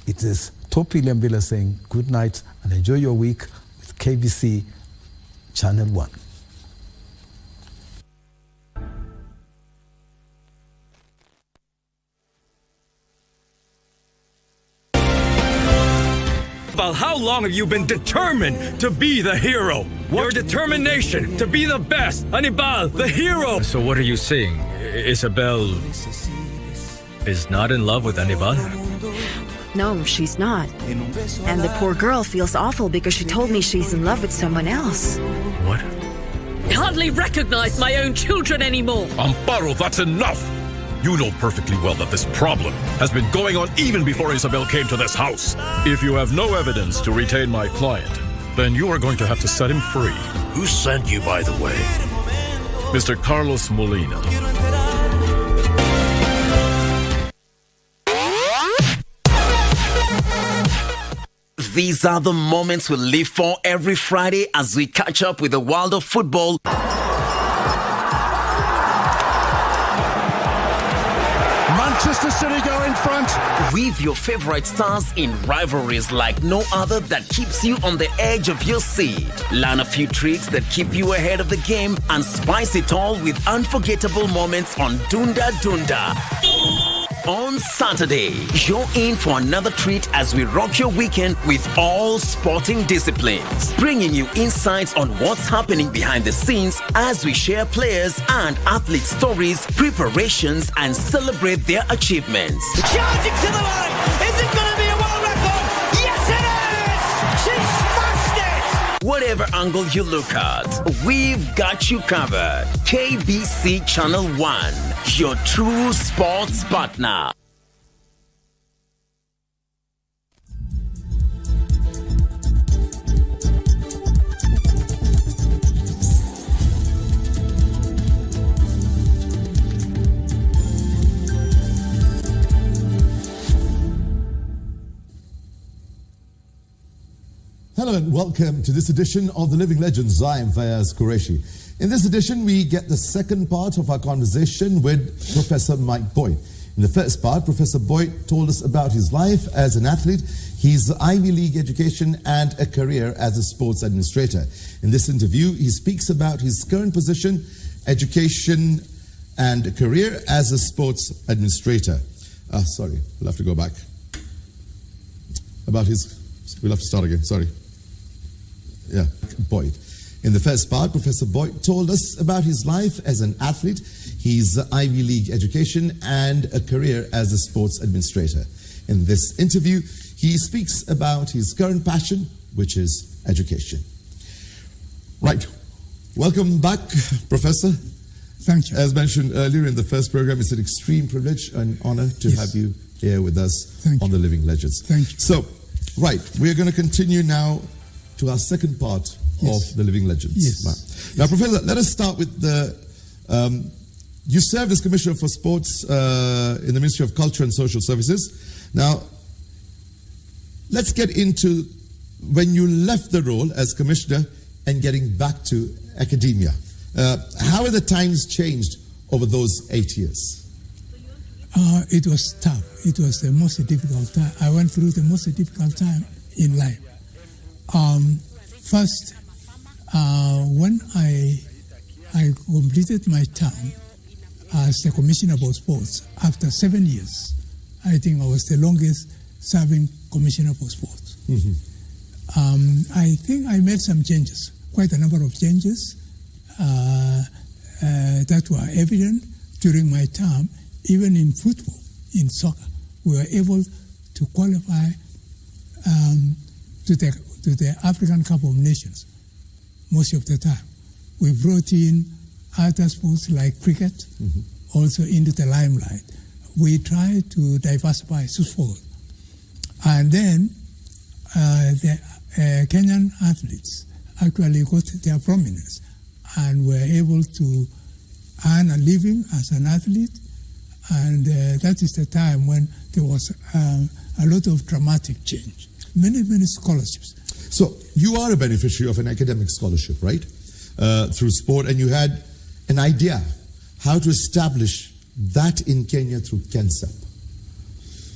it is Topi Liambila saying good night and enjoy your week with KBC Channel 1. About how long have you been determined to be the hero? Your determination to be the best. Hannibal, the hero. So what are you saying? Isabel is not in love with Hannibal? No, she's not. And the poor girl feels awful because she told me she's in love with someone else. What? I hardly recognize my own children anymore. Amparo, that's enough. You know perfectly well that this problem has been going on even before Isabel came to this house. If you have no evidence to retain my client, then you are going to have to set him free. Who sent you, by the way? Mr. Carlos Molina. These are the moments we live for every Friday as we catch up with the world of football. Manchester City go in front. With your favorite stars in rivalries like no other that keeps you on the edge of your seat. Learn a few tricks that keep you ahead of the game and spice it all with unforgettable moments on Dunda Dunda. On Saturday, you're in for another treat as we rock your weekend with all sporting disciplines, bringing you insights on what's happening behind the scenes as we share players and athlete stories, preparations, and celebrate their achievements. Charging to the line! Is it going to be a world record? Yes, it is! She smashed it! Whatever angle you look at, we've got you covered. KBC Channel 1, your true sports partner. Hello and welcome to this edition of The Living Legends. I am Fayyaz Qureshi. In this edition, we get the second part of our conversation with Professor Mike Boit. In the first part, Professor Boit told us about his life as an athlete, his Ivy League education, and a career as a sports administrator. In this interview, he speaks about his current position, education, and a career as a sports administrator. Sorry, we'll have to go back. We'll have to start again, sorry. Yeah, Boit. In the first part, Professor Boit told us about his life as an athlete, his Ivy League education, and a career as a sports administrator. In this interview, he speaks about his current passion, which is education. Right, Welcome back, Professor. Thank you. As mentioned earlier in the first program, it's an extreme privilege and honor to have you here with us on The Living Legends. Thank you. So, right, we're going to continue now to our second part of The Living Legends. Yes. Now, Professor, let us start with the... you served as Commissioner for Sports in the Ministry of Culture and Social Services. Now, let's get into when you left the role as Commissioner and getting back to academia. How have the times changed over those 8 years? It was tough. It was the most difficult time. I went through the most difficult time in life. First, when I completed my term as the Commissioner for Sports, after 7 years, I think I was the longest serving Commissioner for Sports. I think I made some changes, quite a number of changes that were evident during my term. Even in football, in soccer, we were able to qualify to the African Cup of Nations most of the time. We brought in other sports like cricket also into the limelight. We tried to diversify sport. And then the Kenyan athletes actually got their prominence and were able to earn a living as an athlete. And that is the time when there was a lot of dramatic change. Many scholarships. So you are a beneficiary of an academic scholarship, right? Through sport, and you had an idea how to establish that in Kenya through KENSAP,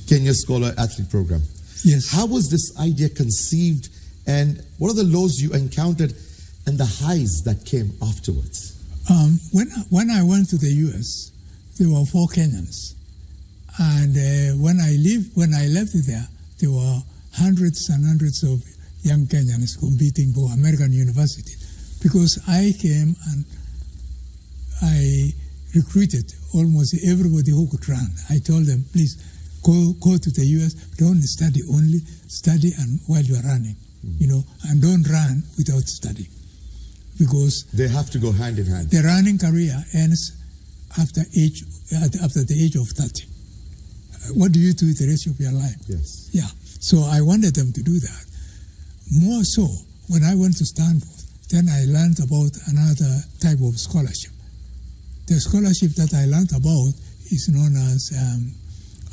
Kenya Scholar Athlete Program. Yes. How was this idea conceived, and what are the lows you encountered and the highs that came afterwards? When I went to the US, there were 4 Kenyans. And when I left there, there were hundreds and hundreds of young Kenyans competing for American university. Because I came and I recruited almost everybody who could run. I told them, please, go to the US, don't study only, study and while you are running, and don't run without studying. Because they have to go hand in hand. The running career ends after the age of 30. What do you do the rest of your life? Yes. Yeah. So I wanted them to do that. More so, when I went to Stanford, then I learned about another type of scholarship. The scholarship that I learned about is known as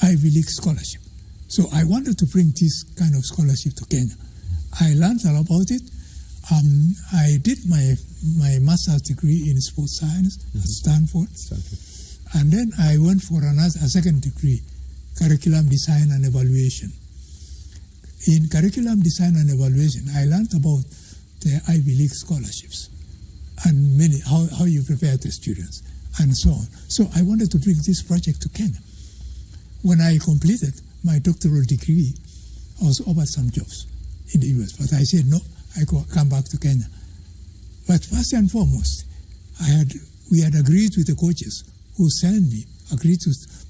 Ivy League scholarship. So I wanted to bring this kind of scholarship to Kenya. I learned all about it. I did my master's degree in sports science at Stanford. And then I went for a second degree, curriculum design and evaluation. In curriculum design and evaluation, I learned about the Ivy League scholarships and how you prepare the students and so on. So I wanted to bring this project to Kenya. When I completed my doctoral degree, I was offered some jobs in the US, but I said no, I come back to Kenya. But first and foremost, we had agreed with the coaches who sent me,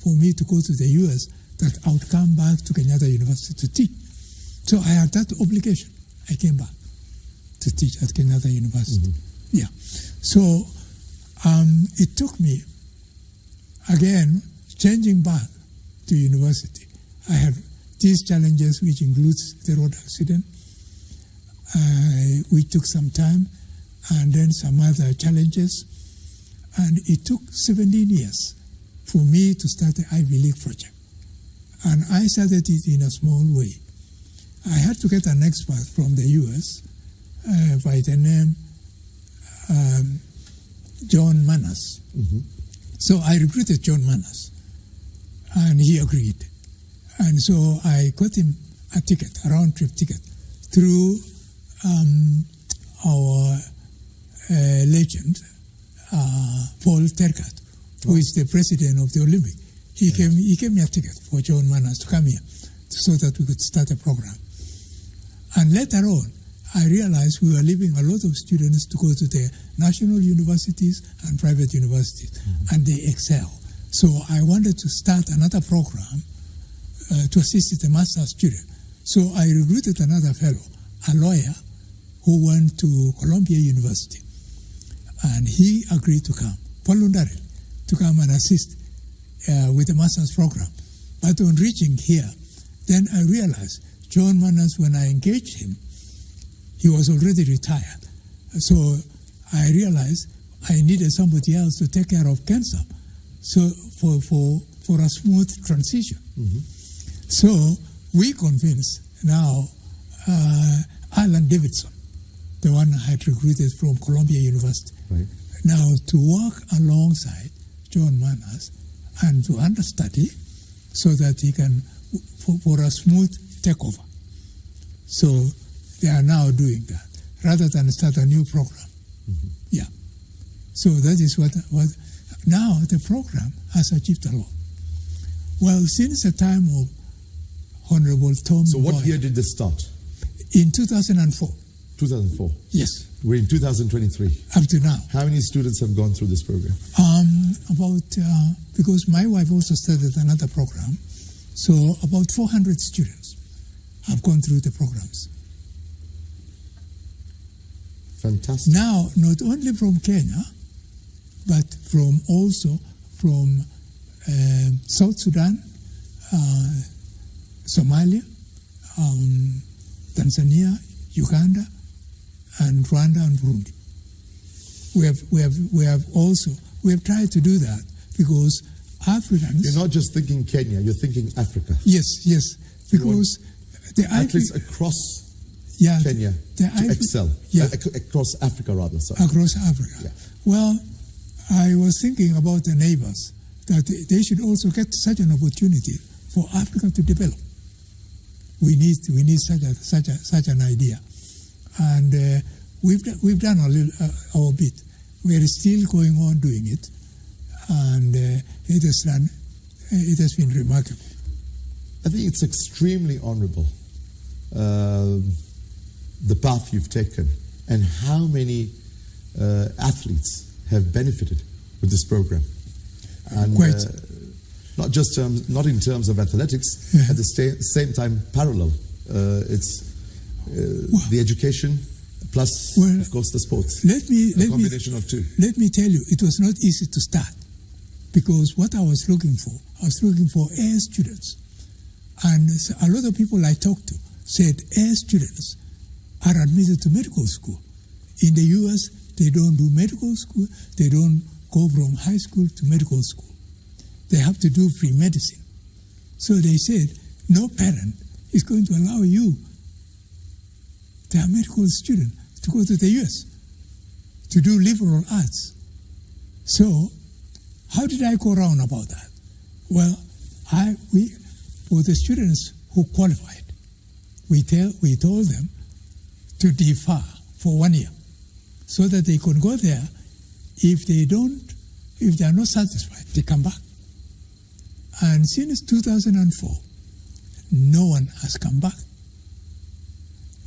for me to go to the US, that I would come back to Kenyatta University to teach. So I had that obligation. I came back to teach at Kenyatta University. Yeah. So it took me, again, changing back to university. I had these challenges, which includes the road accident. We took some time, and then some other challenges. And it took 17 years for me to start the Ivy League project. And I started it in a small way. I had to get an expert from the US by the name John Manas. So I recruited John Manas, and he agreed. And so I got him a ticket, a round-trip ticket, through our legend, Paul Tergat, who is the president of the Olympic. He gave me a ticket for John Manas to come here so that we could start a program. And later on, I realized we were leaving a lot of students to go to the national universities and private universities, and they excel. So I wanted to start another program to assist the master's student. So I recruited another fellow, a lawyer, who went to Columbia University. And he agreed to come, voluntarily, to come and assist with the master's program. But on reaching here, then I realized John Manners, when I engaged him, he was already retired. So I realized I needed somebody else to take care of cancer, so for a smooth transition. Mm-hmm. So we convinced now Alan Davidson, the one I had recruited from Columbia University, right, now to work alongside John Manners and to understudy so that he can, for a smooth takeover. So they are now doing that rather than start a new program. Mm-hmm. Yeah. So that is what now the program has achieved a lot. Well, since the time of Honorable Tom So what Boit, year did this start? in 2004. 2004. Yes. We're in 2023. Up to now. How many students have gone through this program? Because my wife also started another program, so about 400 students have gone through the programs. Fantastic. Now, not only from Kenya, but also from South Sudan, Somalia, Tanzania, Uganda, and Rwanda and Burundi. We have tried to do that because Africans. You're not just thinking Kenya, you're thinking Africa. Yes, because the athletes across Kenya to excel. Across Africa, rather. Sorry. Across Africa. Yeah. Well, I was thinking about the neighbors that they should also get such an opportunity for Africa to develop. We need such an idea, and we've done a little our bit. We are still going on doing it, and it has been remarkable. I think it's extremely honourable, the path you've taken, and how many athletes have benefited with this program. And Quite. Not in terms of athletics, at the same time parallel. It's the education plus, of course, the sports. A combination of two. Let me tell you, it was not easy to start because what I was looking for air students. And a lot of people I talked to said air students are admitted to medical school. In the US, they don't do medical school. They don't go from high school to medical school. They have to do pre-medicine. So they said, no parent is going to allow you, the medical student, to go to the US to do liberal arts. So how did I go around about that? Well, for the students who qualified, we told them to defer for 1 year so that they could go there. If they are not satisfied, they come back. And since 2004, no one has come back.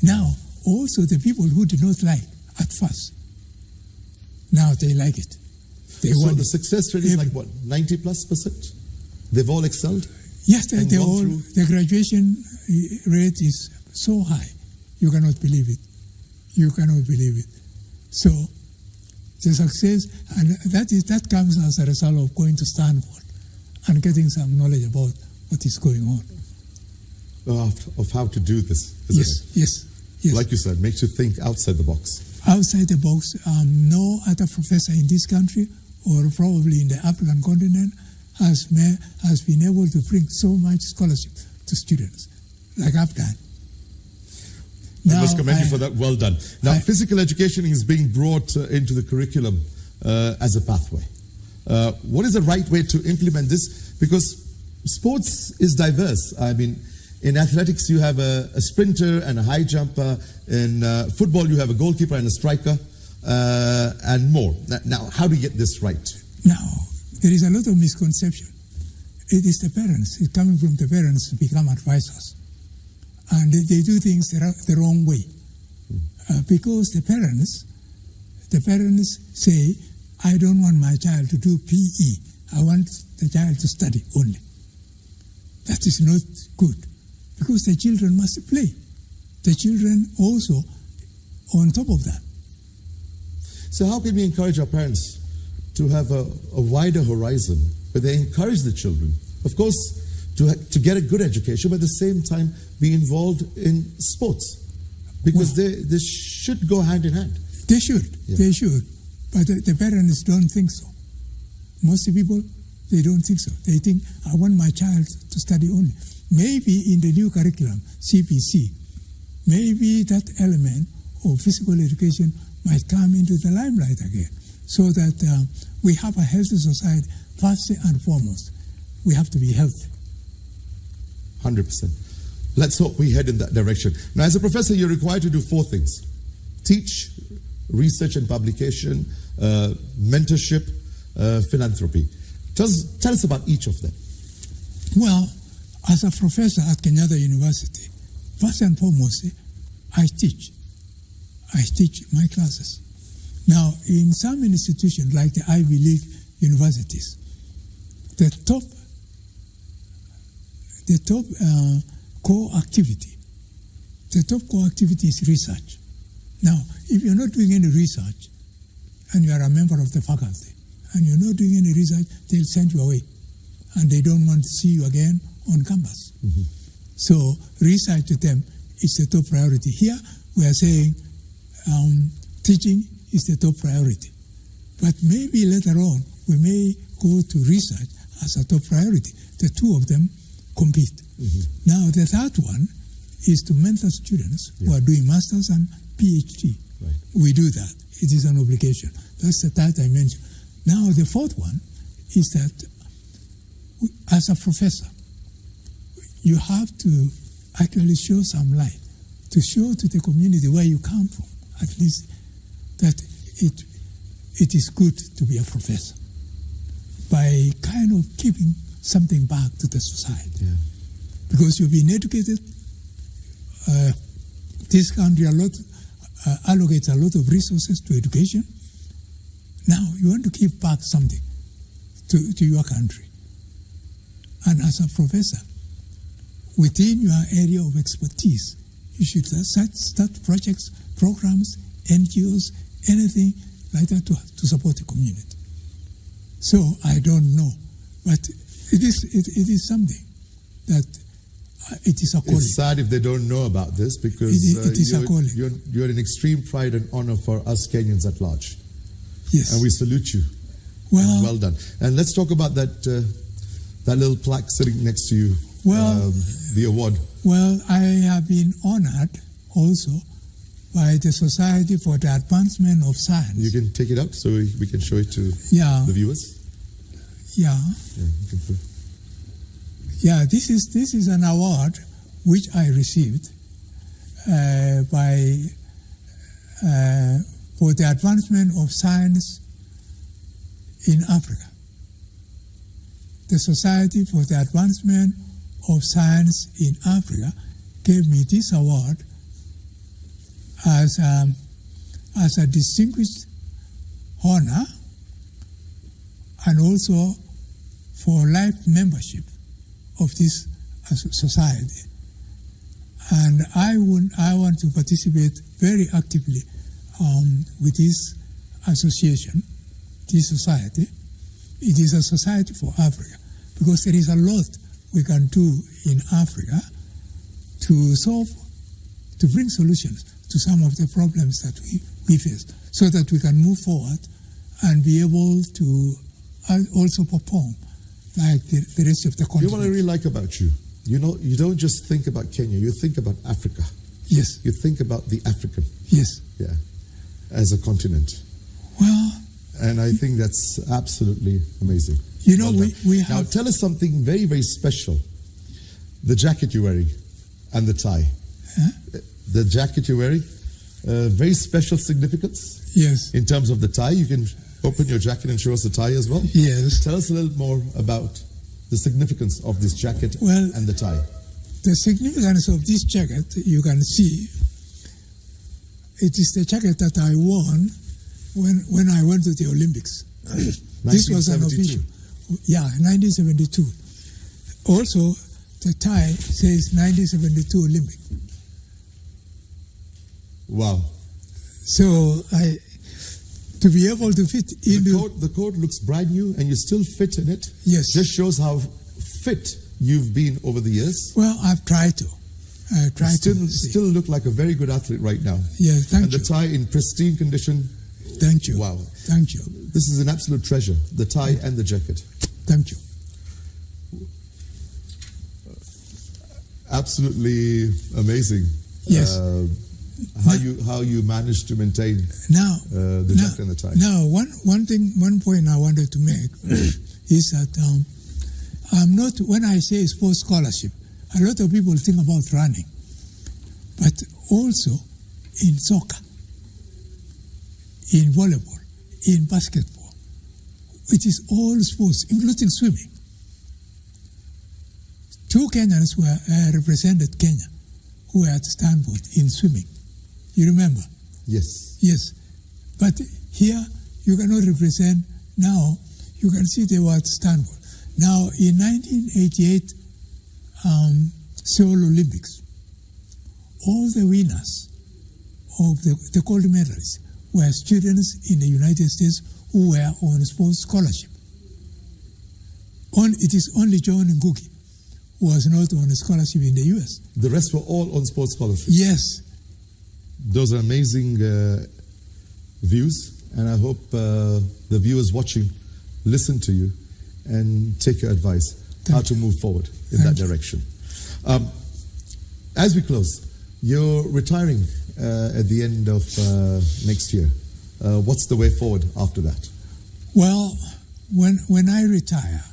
Now, also the people who did not like at first, now they like it. So the success rate is like what, 90+%? They've all excelled? Yes, the graduation rate is so high, you cannot believe it. You cannot believe it. So the success, and that comes as a result of going to Stanford and getting some knowledge about what is going on. Of how to do this. Yes. Like you said, makes you think outside the box. Outside the box, no other professor in this country or probably in the African continent has been able to bring so much scholarship to students like I've done. I must commend you for that. Well done. Now, physical education is being brought into the curriculum as a pathway. What is the right way to implement this? Because sports is diverse. I mean, in athletics, you have a sprinter and a high jumper. In football, you have a goalkeeper and a striker, and more. Now, how do you get this right? Now, there is a lot of misconception. It is the parents. It's coming from the parents to become advisors. And they do things the wrong way. Because the parents say, I don't want my child to do PE. I want the child to study only. That is not good. Because the children must play. The children also, on top of that. So how can we encourage our parents to have a wider horizon, where they encourage the children, of course, to get a good education, but at the same time be involved in sports? Because they should go hand in hand. They should. Yeah. They should. But the parents don't think so. Most people, they don't think so. They think, I want my child to study only. Maybe in the new curriculum, CBC, maybe that element of physical education might come into the limelight again, so that we have a healthy society. First and foremost, we have to be healthy. 100%. Let's hope we head in that direction. Now, as a professor, you're required to do 4 things: teach, research and publication, mentorship, philanthropy. Tell us about each of them. Well, as a professor at Kenyatta University, first and foremost, I teach. I teach my classes. Now, in some institutions like the Ivy League universities, the top core activity is research. Now, if you're not doing any research and you are a member of the faculty and you're not doing any research, they'll send you away and they don't want to see you again on campus. Mm-hmm. So research to them is the top priority. Here we are saying teaching is the top priority. But maybe later on we may go to research as a top priority. The two of them compete. Mm-hmm. Now the third one is to mentor students who are doing masters and PhD. Right. We do that. It is an obligation. That's the third dimension. Now the fourth one is that as a professor, you have to actually show some light, to show to the community where you come from, at least that it is good to be a professor, by kind of giving something back to the society. Yeah. Because you've been educated, this country allocates a lot of resources to education. Now you want to give back something to your country. And as a professor, within your area of expertise, you should start projects, programs, NGOs, anything like that to support the community. So I don't know, but it is something that it is a calling. It's sad if they don't know about this, because it is a calling. You're an extreme pride and honor for us Kenyans at large. Yes. And we salute you. Well done. And let's talk about that little plaque sitting next to you. Well, the award. Well, I have been honored also by the Society for the Advancement of Science. You can take it out so we can show it to the viewers. Yeah. Yeah, this is an award which I received for the advancement of science in Africa. The Society for the Advancement of Science in Africa gave me this award as a distinguished honor, and also for life membership of this society. And I want to participate very actively with this association, this society. It is a society for Africa, because there is a lot we can do in Africa to bring solutions to some of the problems that we face, so that we can move forward and be able to also perform like the rest of the continent. What I really like about you, you don't just think about Kenya, you think about Africa. Yes. You think about the African. Yes. Yeah. As a continent. Well. And I think that's absolutely amazing. We have... Now tell us something very, very special. The jacket you're wearing and the tie. Huh? The jacket you're wearing, very special significance. Yes. In terms of the tie, you can open your jacket and show us the tie as well. Yes. Tell us a little more about the significance of this jacket and the tie. The significance of this jacket, you can see, it is the jacket that I won when I went to the Olympics. This was an official. Yeah, 1972. Also, the tie says 1972 Olympic. Wow. So to be able to fit into... The coat looks brand new and you still fit in it. Yes. Just shows how fit you've been over the years. Well, I've tried to. Still look like a very good athlete right now. Yeah, thank you. And the tie in pristine condition. Thank you. Wow. Thank you. This is an absolute treasure, the tie and the jacket. Thank you. Absolutely amazing. Yes. How you managed to maintain the jacket and the tie. Now, one point I wanted to make is that I'm not, when I say sports scholarship, a lot of people think about running, but also in soccer, in volleyball, in basketball. It is all sports, including swimming. 2 Kenyans represented Kenya who were at Stanford in swimming. You remember? Yes. Yes. But here, you cannot represent now. You can see they were at Stanford. Now, in 1988 Seoul Olympics, all the winners of the gold medalists were students in the United States who were on sports scholarship. It is only John Ngugi who was not on a scholarship in the US. The rest were all on sports scholarship? Yes. Those are amazing views, and I hope the viewers watching listen to you and take your advice how to move forward in that direction. As we close, you're retiring at the end of next year. What's the way forward after that? Well, when I retire,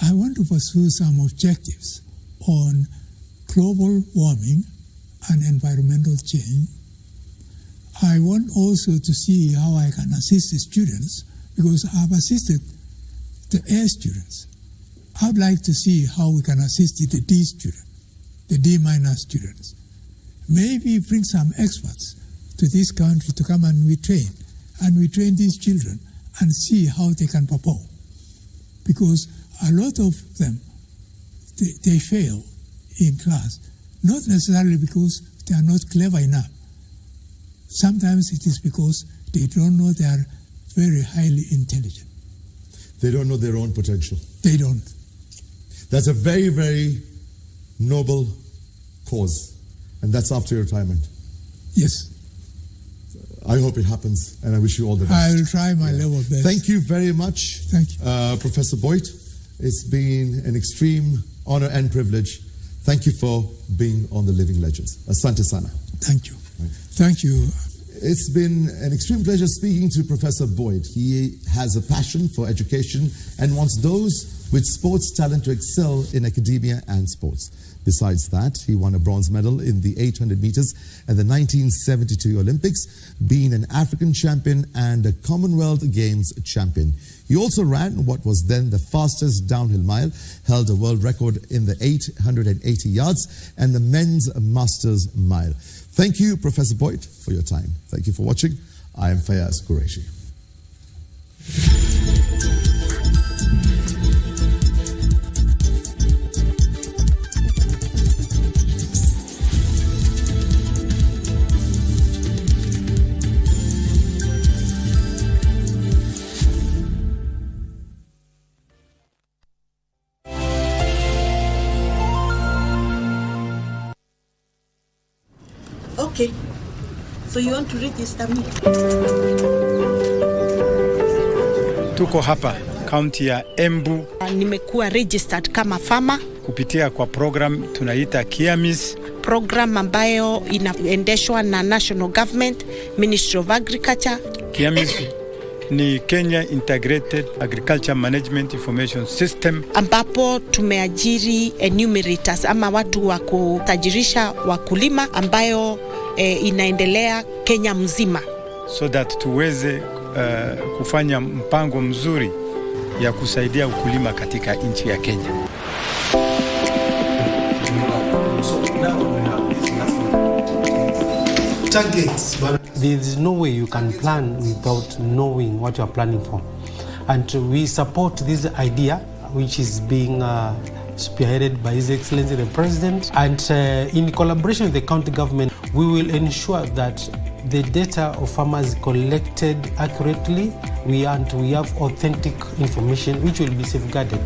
I want to pursue some objectives on global warming and environmental change. I want also to see how I can assist the students, because I've assisted the A students. I'd like to see how we can assist the D students, the D- students. Maybe bring some experts to this country to come and we train these children and see how they can perform. Because a lot of them, they fail in class, not necessarily because they are not clever enough. Sometimes it is because they don't know they are very highly intelligent. They don't know their own potential. They don't. That's a very, very noble cause, and that's after your retirement. Yes. I hope it happens, and I wish you all the best. I will try my level best. Thank you very much. Thank you. Professor Boit. It's been an extreme honor and privilege. Thank you for being on the Living Legends. Asante sana. Thank you. Thank you. It's been an extreme pleasure speaking to Professor Boit. He has a passion for education and wants those with sports talent to excel in academia and sports. Besides that, he won a bronze medal in the 800 meters at the 1972 Olympics, being an African champion and a Commonwealth Games champion. He also ran what was then the fastest downhill mile, held a world record in the 880 yards and the men's masters mile. Thank you, Professor Boit, for your time. Thank you for watching. I am Fayyaz Qureshi. Okay, so you want to register me? Tuko hapa kaunti ya Embu. Nimekuwa registered kama farmer kupitia kwa program tunaita KIAMIS, program ambayo inaendeshwa na National Government, Ministry of Agriculture. KIAMIS ni Kenya Integrated Agriculture Management Information System, ambapo tumeajiri enumerators ama watu wa kutajirisha wakulima ambayo inaendelea Kenya mzima, so that tuweze kufanya mpango mzuri ya kusaidia ukulima katika nchi ya Kenya. Targets, but there is no way you can plan without knowing what you are planning for. And we support this idea, which is being spearheaded by His Excellency the President. And in collaboration with the county government, we will ensure that the data of farmers collected accurately, we have authentic information which will be safeguarded.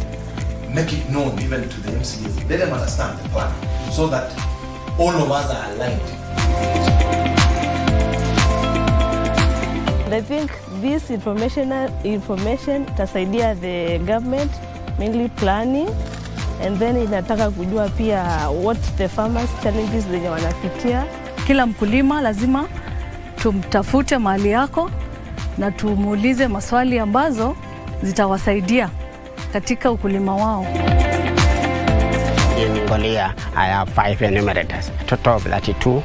Make it known even to the MCAs. Let them understand the plan so that all of us are aligned. I think this information tasaidia the government, mainly planning, and then inataka kujua pia what the farmers challenges zenye wanapitia. Kila mkulima lazima tumtafute mahali yako na tumuulize maswali ambazo zitawasaidia katika ukulima wao. In Mongolia, I have 5 enumerators, total of 32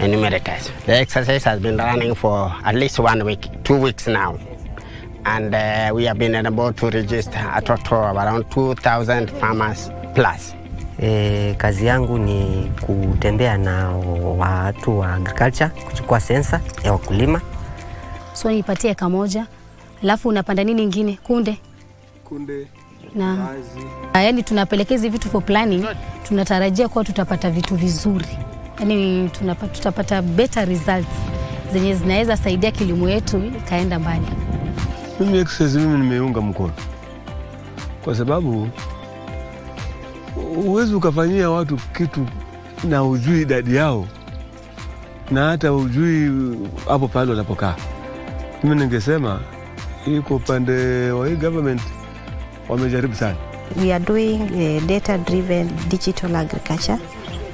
enumerators. The exercise has been running for at least 1 week, 2 weeks now. And we have been able to register a total of around 2,000 farmers plus. Kazi yangu ni kutembea na watu wa agriculture, kuchukua sensa ya wakulima. So nipatie eka moja, alafu unapanda nini ingine? Kunde na yaani tunapelekeza vitu for planning, tunatarajia kwa tutapata vitu vizuri. Yaani tutapata better results zenye zinaweza saidia kilimo yetu kaenda mbali. Mimi exercise nimeunga mkono. Kwa sababu uwezi ukafanyia watu kitu na ujui idadi yao na hata ujui hapo pale wanapokaa. Mimi ningesema iko upande wa government wamejaribu sana. We are doing data driven digital agriculture.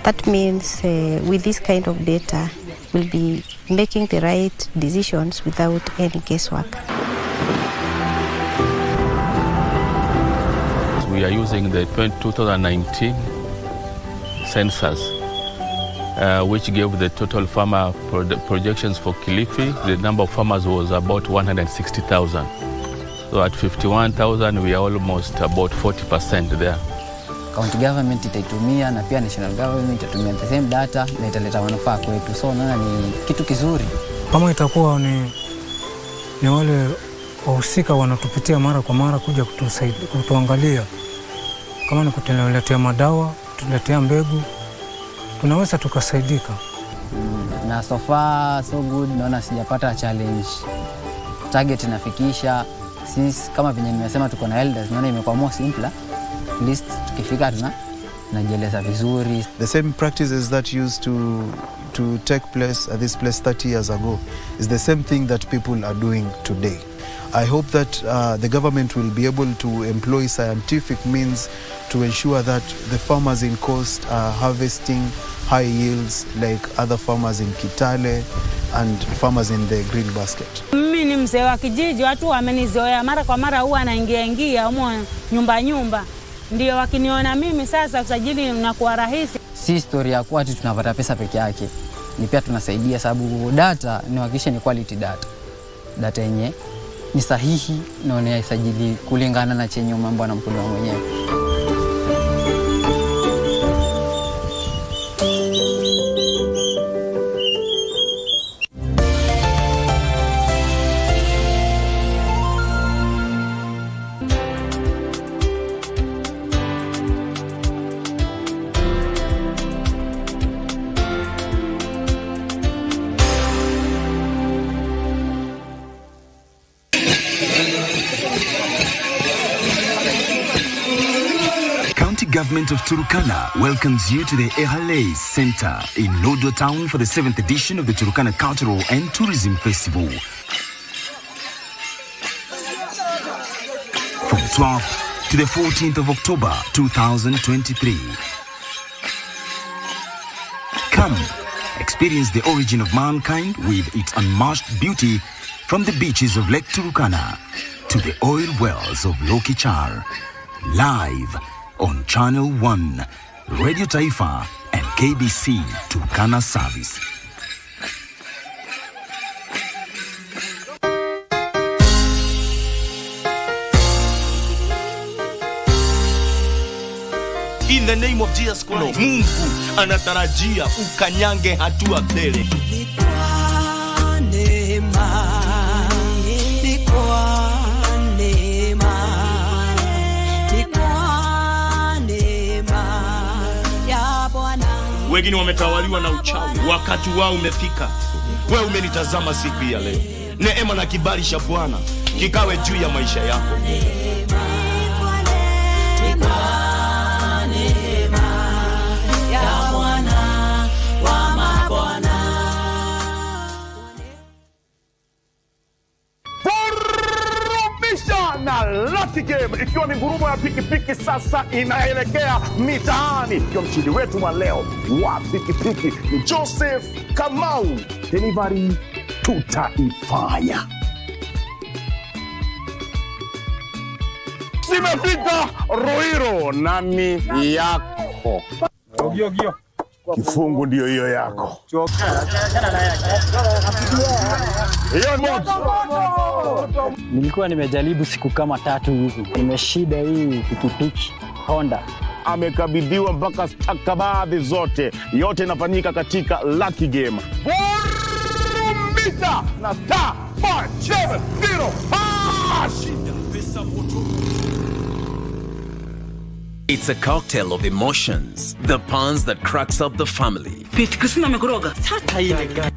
That means with this kind of data we'll be making the right decisions without any guesswork. We are using the 2019 census, which gave the total farmer projections for Kilifi. The number of farmers was about 160,000. So at 51,000, we are almost about 40% there. County government itaitumia na pia national government itatumia the same data na italeta manufaa kwetu. So naona ni kitu kizuri. Kama itakuwa ni wale wahusika wanatupitia mara kwa mara kuja kutusaidia, kutuangalia. Kama ni kutuletea madawa, kutuletea mbegu, tunaweza tukasaidika. Na so far so good, naona sijapata challenge. Target inafikisha. Sisi kama venye nimesema tuko na elders, naona imekuwa more simpler. At least tukifika tunajieleza vizuri. The same practices that used to take place at this place 30 years ago is the same thing that people are doing today. I hope that the government will be able to employ scientific means to ensure that the farmers in Coast are harvesting high yields like other farmers in Kitale and farmers in the green basket. Mimi ni mzee wa kijiji, watu wamenizoea mara kwa mara huwa naingia huko nyumba. Ndio wakiniona mimi sasa usajili unakuwa rahisi. Si story ya kwa ati tunapata pesa peke yake. Ni pia tunasaidia sababu data ni hakikisha ni quality data. Data yenye ni sahihi na unayosajili kulingana na chenye mambo na mkulima mwenyewe. Government of Turkana welcomes you to the Ehale Center in Lodo Town for the 7th edition of the Turkana Cultural and Tourism Festival. From 12th to the 14th of October 2023. Come, experience the origin of mankind with its unmatched beauty from the beaches of Lake Turkana to the oil wells of Lokichar. Live on Channel 1, Radio Taifa and KBC Turkana Service. In the name of Jesus Christ, Mungu anatarajia ukanyange hatua mbele. wengine wametawaliwa na uchawi. Wakati wao umefika. Wewe umenitazama siku ya leo. Neema na kibali cha Bwana kikawe juu ya maisha yako. Na Lucky Game ikiwa ni ngurumo ya pikipiki sasa inaelekea mitaani. Ikiwa mshindi wetu wa leo wa pikipiki ni Joseph Kamau. Delivery tutaifanya. Zimefika Ruiru, nani yako? Ogio. Kifungu ndio hiyo yako. Hiyo moto. Nilikuwa nimejaribu siku kama 3 hivi. Nimeshida hii pikipiki Honda. Amekabidhiwa mpaka stakabadhi zote. Yote inafanyika katika Lucky Game. Vurumbita na star 570 hash. It's a cocktail of emotions. The puns that cracks up the family.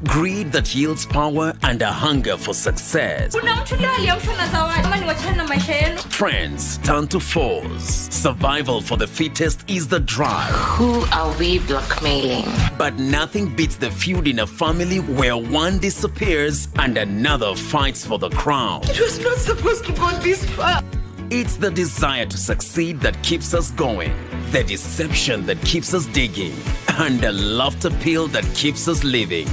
Greed that yields power and a hunger for success. Friends turn to foes. Survival for the fittest is the drive. Who are we blackmailing? But nothing beats the feud in a family where one disappears and another fights for the crown. It was not supposed to go this far. It's the desire to succeed that keeps us going, the deception that keeps us digging, and the laughter pill that keeps us living.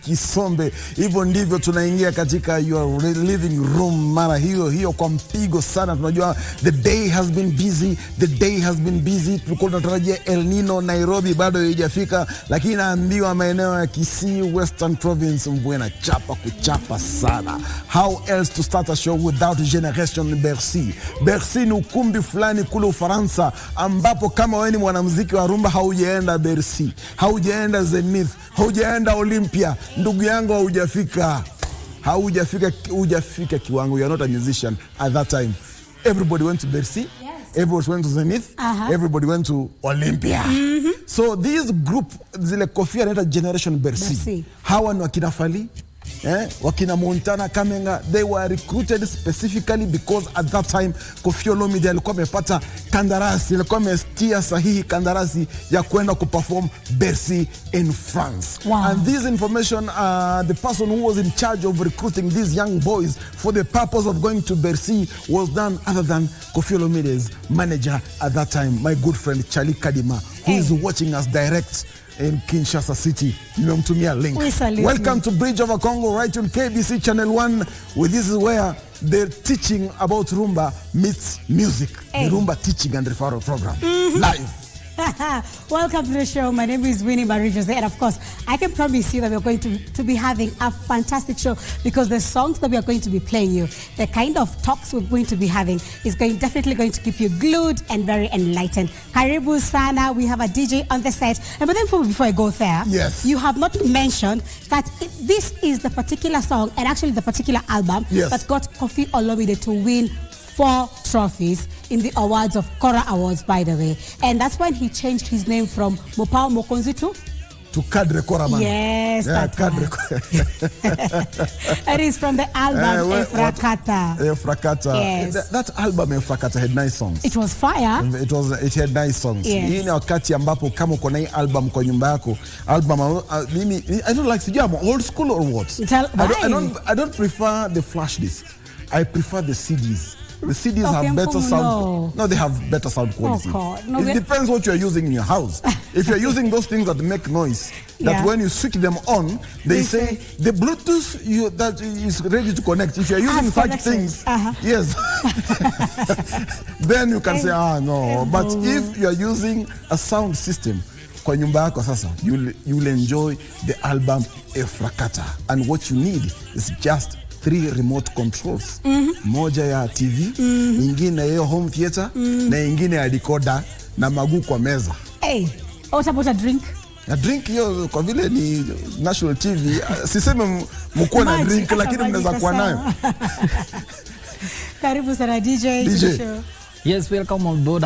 Kisombe. Hivyo ndivyo tunaingia katika your living room mara hiyo kwa mpigo sana. Tunajua the day has been busy. Tulikuwa tunatarajia El Nino Nairobi, bado haijafika, lakini naambiwa maeneo ya Kisii Western Province mvua inachapa kuchapa sana. How else to start a show without Generation Bercy? Bercy ni ukumbi fulani kule Ufaransa ambapo kama wewe ni mwanamuziki wa rumba haujaenda Bercy, haujaenda Zenith, haujaenda Olympia, ndugu yangu hujafika kiwango. You are not a musician at that time. Everybody went to Bercy, yes. Everybody went to Zenith, everybody went to Olympia. So this group, zile kofia inaitwa Generation Bercy. Hawa ni wakina Fally, wakina Montana Kamenga, they were recruited specifically because at that time Koffi Olomide alikuwa amepata kandarasi, alikuwa amestia sahihi kandarasi ya kwenda kuperform Bercy in France. Wow. And this information, the person who was in charge of recruiting these young boys for the purpose of going to Bercy was none other than Koffi Olomide's manager at that time, my good friend Charlie Kadima, who is watching us direct in Kinshasa City. Nimemtumia link. Welcome to Bridge Over Congo, right on KBC Channel 1. This is where they're teaching about rumba meets music. The rumba teaching and referral program. Live. Welcome to the show. My name is Winnie Marie-Jose, and of course, I can promise you that we're going to be having a fantastic show, because the songs that we are going to be playing you, the kind of talks we're going to be having is definitely going to keep you glued and very enlightened. Karibu sana, we have a DJ on the set. And but then before I go there, yes, you have not mentioned that this is the particular song and actually the particular album that got Koffi Olomide to win 4 trophies in the awards of Kora Awards, by the way. And that's when he changed his name from Mopao Mokonzi to Kadre Koraman. Yes, that's Kadre. It is from the album Efrakata. Efrakata. Yes. That album Efrakata had nice songs. It was fire. It had nice songs. Yes. Hii ni wakati ambapo kama uko na hii album kwa nyumba yako, album mimi I don't like, sijui I'm old school or what. I don't prefer the flash disc. I prefer the CDs. The CDs have better sound. No, they have better sound quality. It depends what you're using in your house. If you're using those things that make noise, that when you switch them on, they say the Bluetooth that is ready to connect. If you're using such things, yes, then you can say, no. But if you're using a sound system, kwa nyumba yako sasa, you'll enjoy the album Efrakata. And what you need is just 3 remote controls. Moja ya TV, ingine ya home theater, na ingine ya decoder, na maguu kwa meza. What about a drink? A drink hiyo kwa vile ni national TV, siseme mkuwa na drink, lakini mnaweza kuwa nayo. Karibu sana DJ. Yes, welcome on board.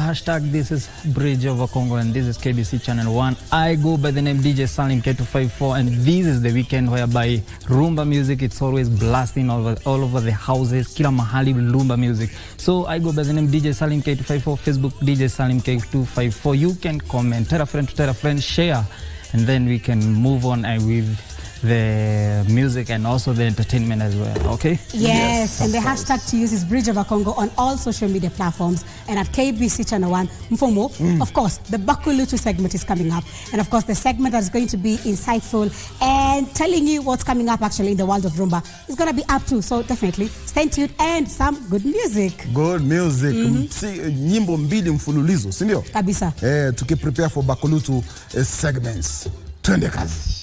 This is Bridge Over Congo, and this is KBC Channel 1. I go by the name DJ Salim K254, and this is the weekend whereby rumba music, it's always blasting all over the houses. Kila mahali rumba music. So I go by the name DJ Salim K254, Facebook DJ Salim K254. You can comment, tell a friend, share, and then we can move on with the music and also the entertainment as well, okay? Yes, and the hashtag to use is Bridge Over Congo on all social media platforms and at KBC Channel 1. Mfomo, of course, the Bakulutu segment is coming up. And of course, the segment that's going to be insightful and telling you what's coming up actually in the world of rumba is going to be up too. So definitely stay tuned and some good music. Good music. Nyimbo mbili mfululizo, sindio? Kabisa. Tuki prepare for Bakulutu segments. Twende kazi.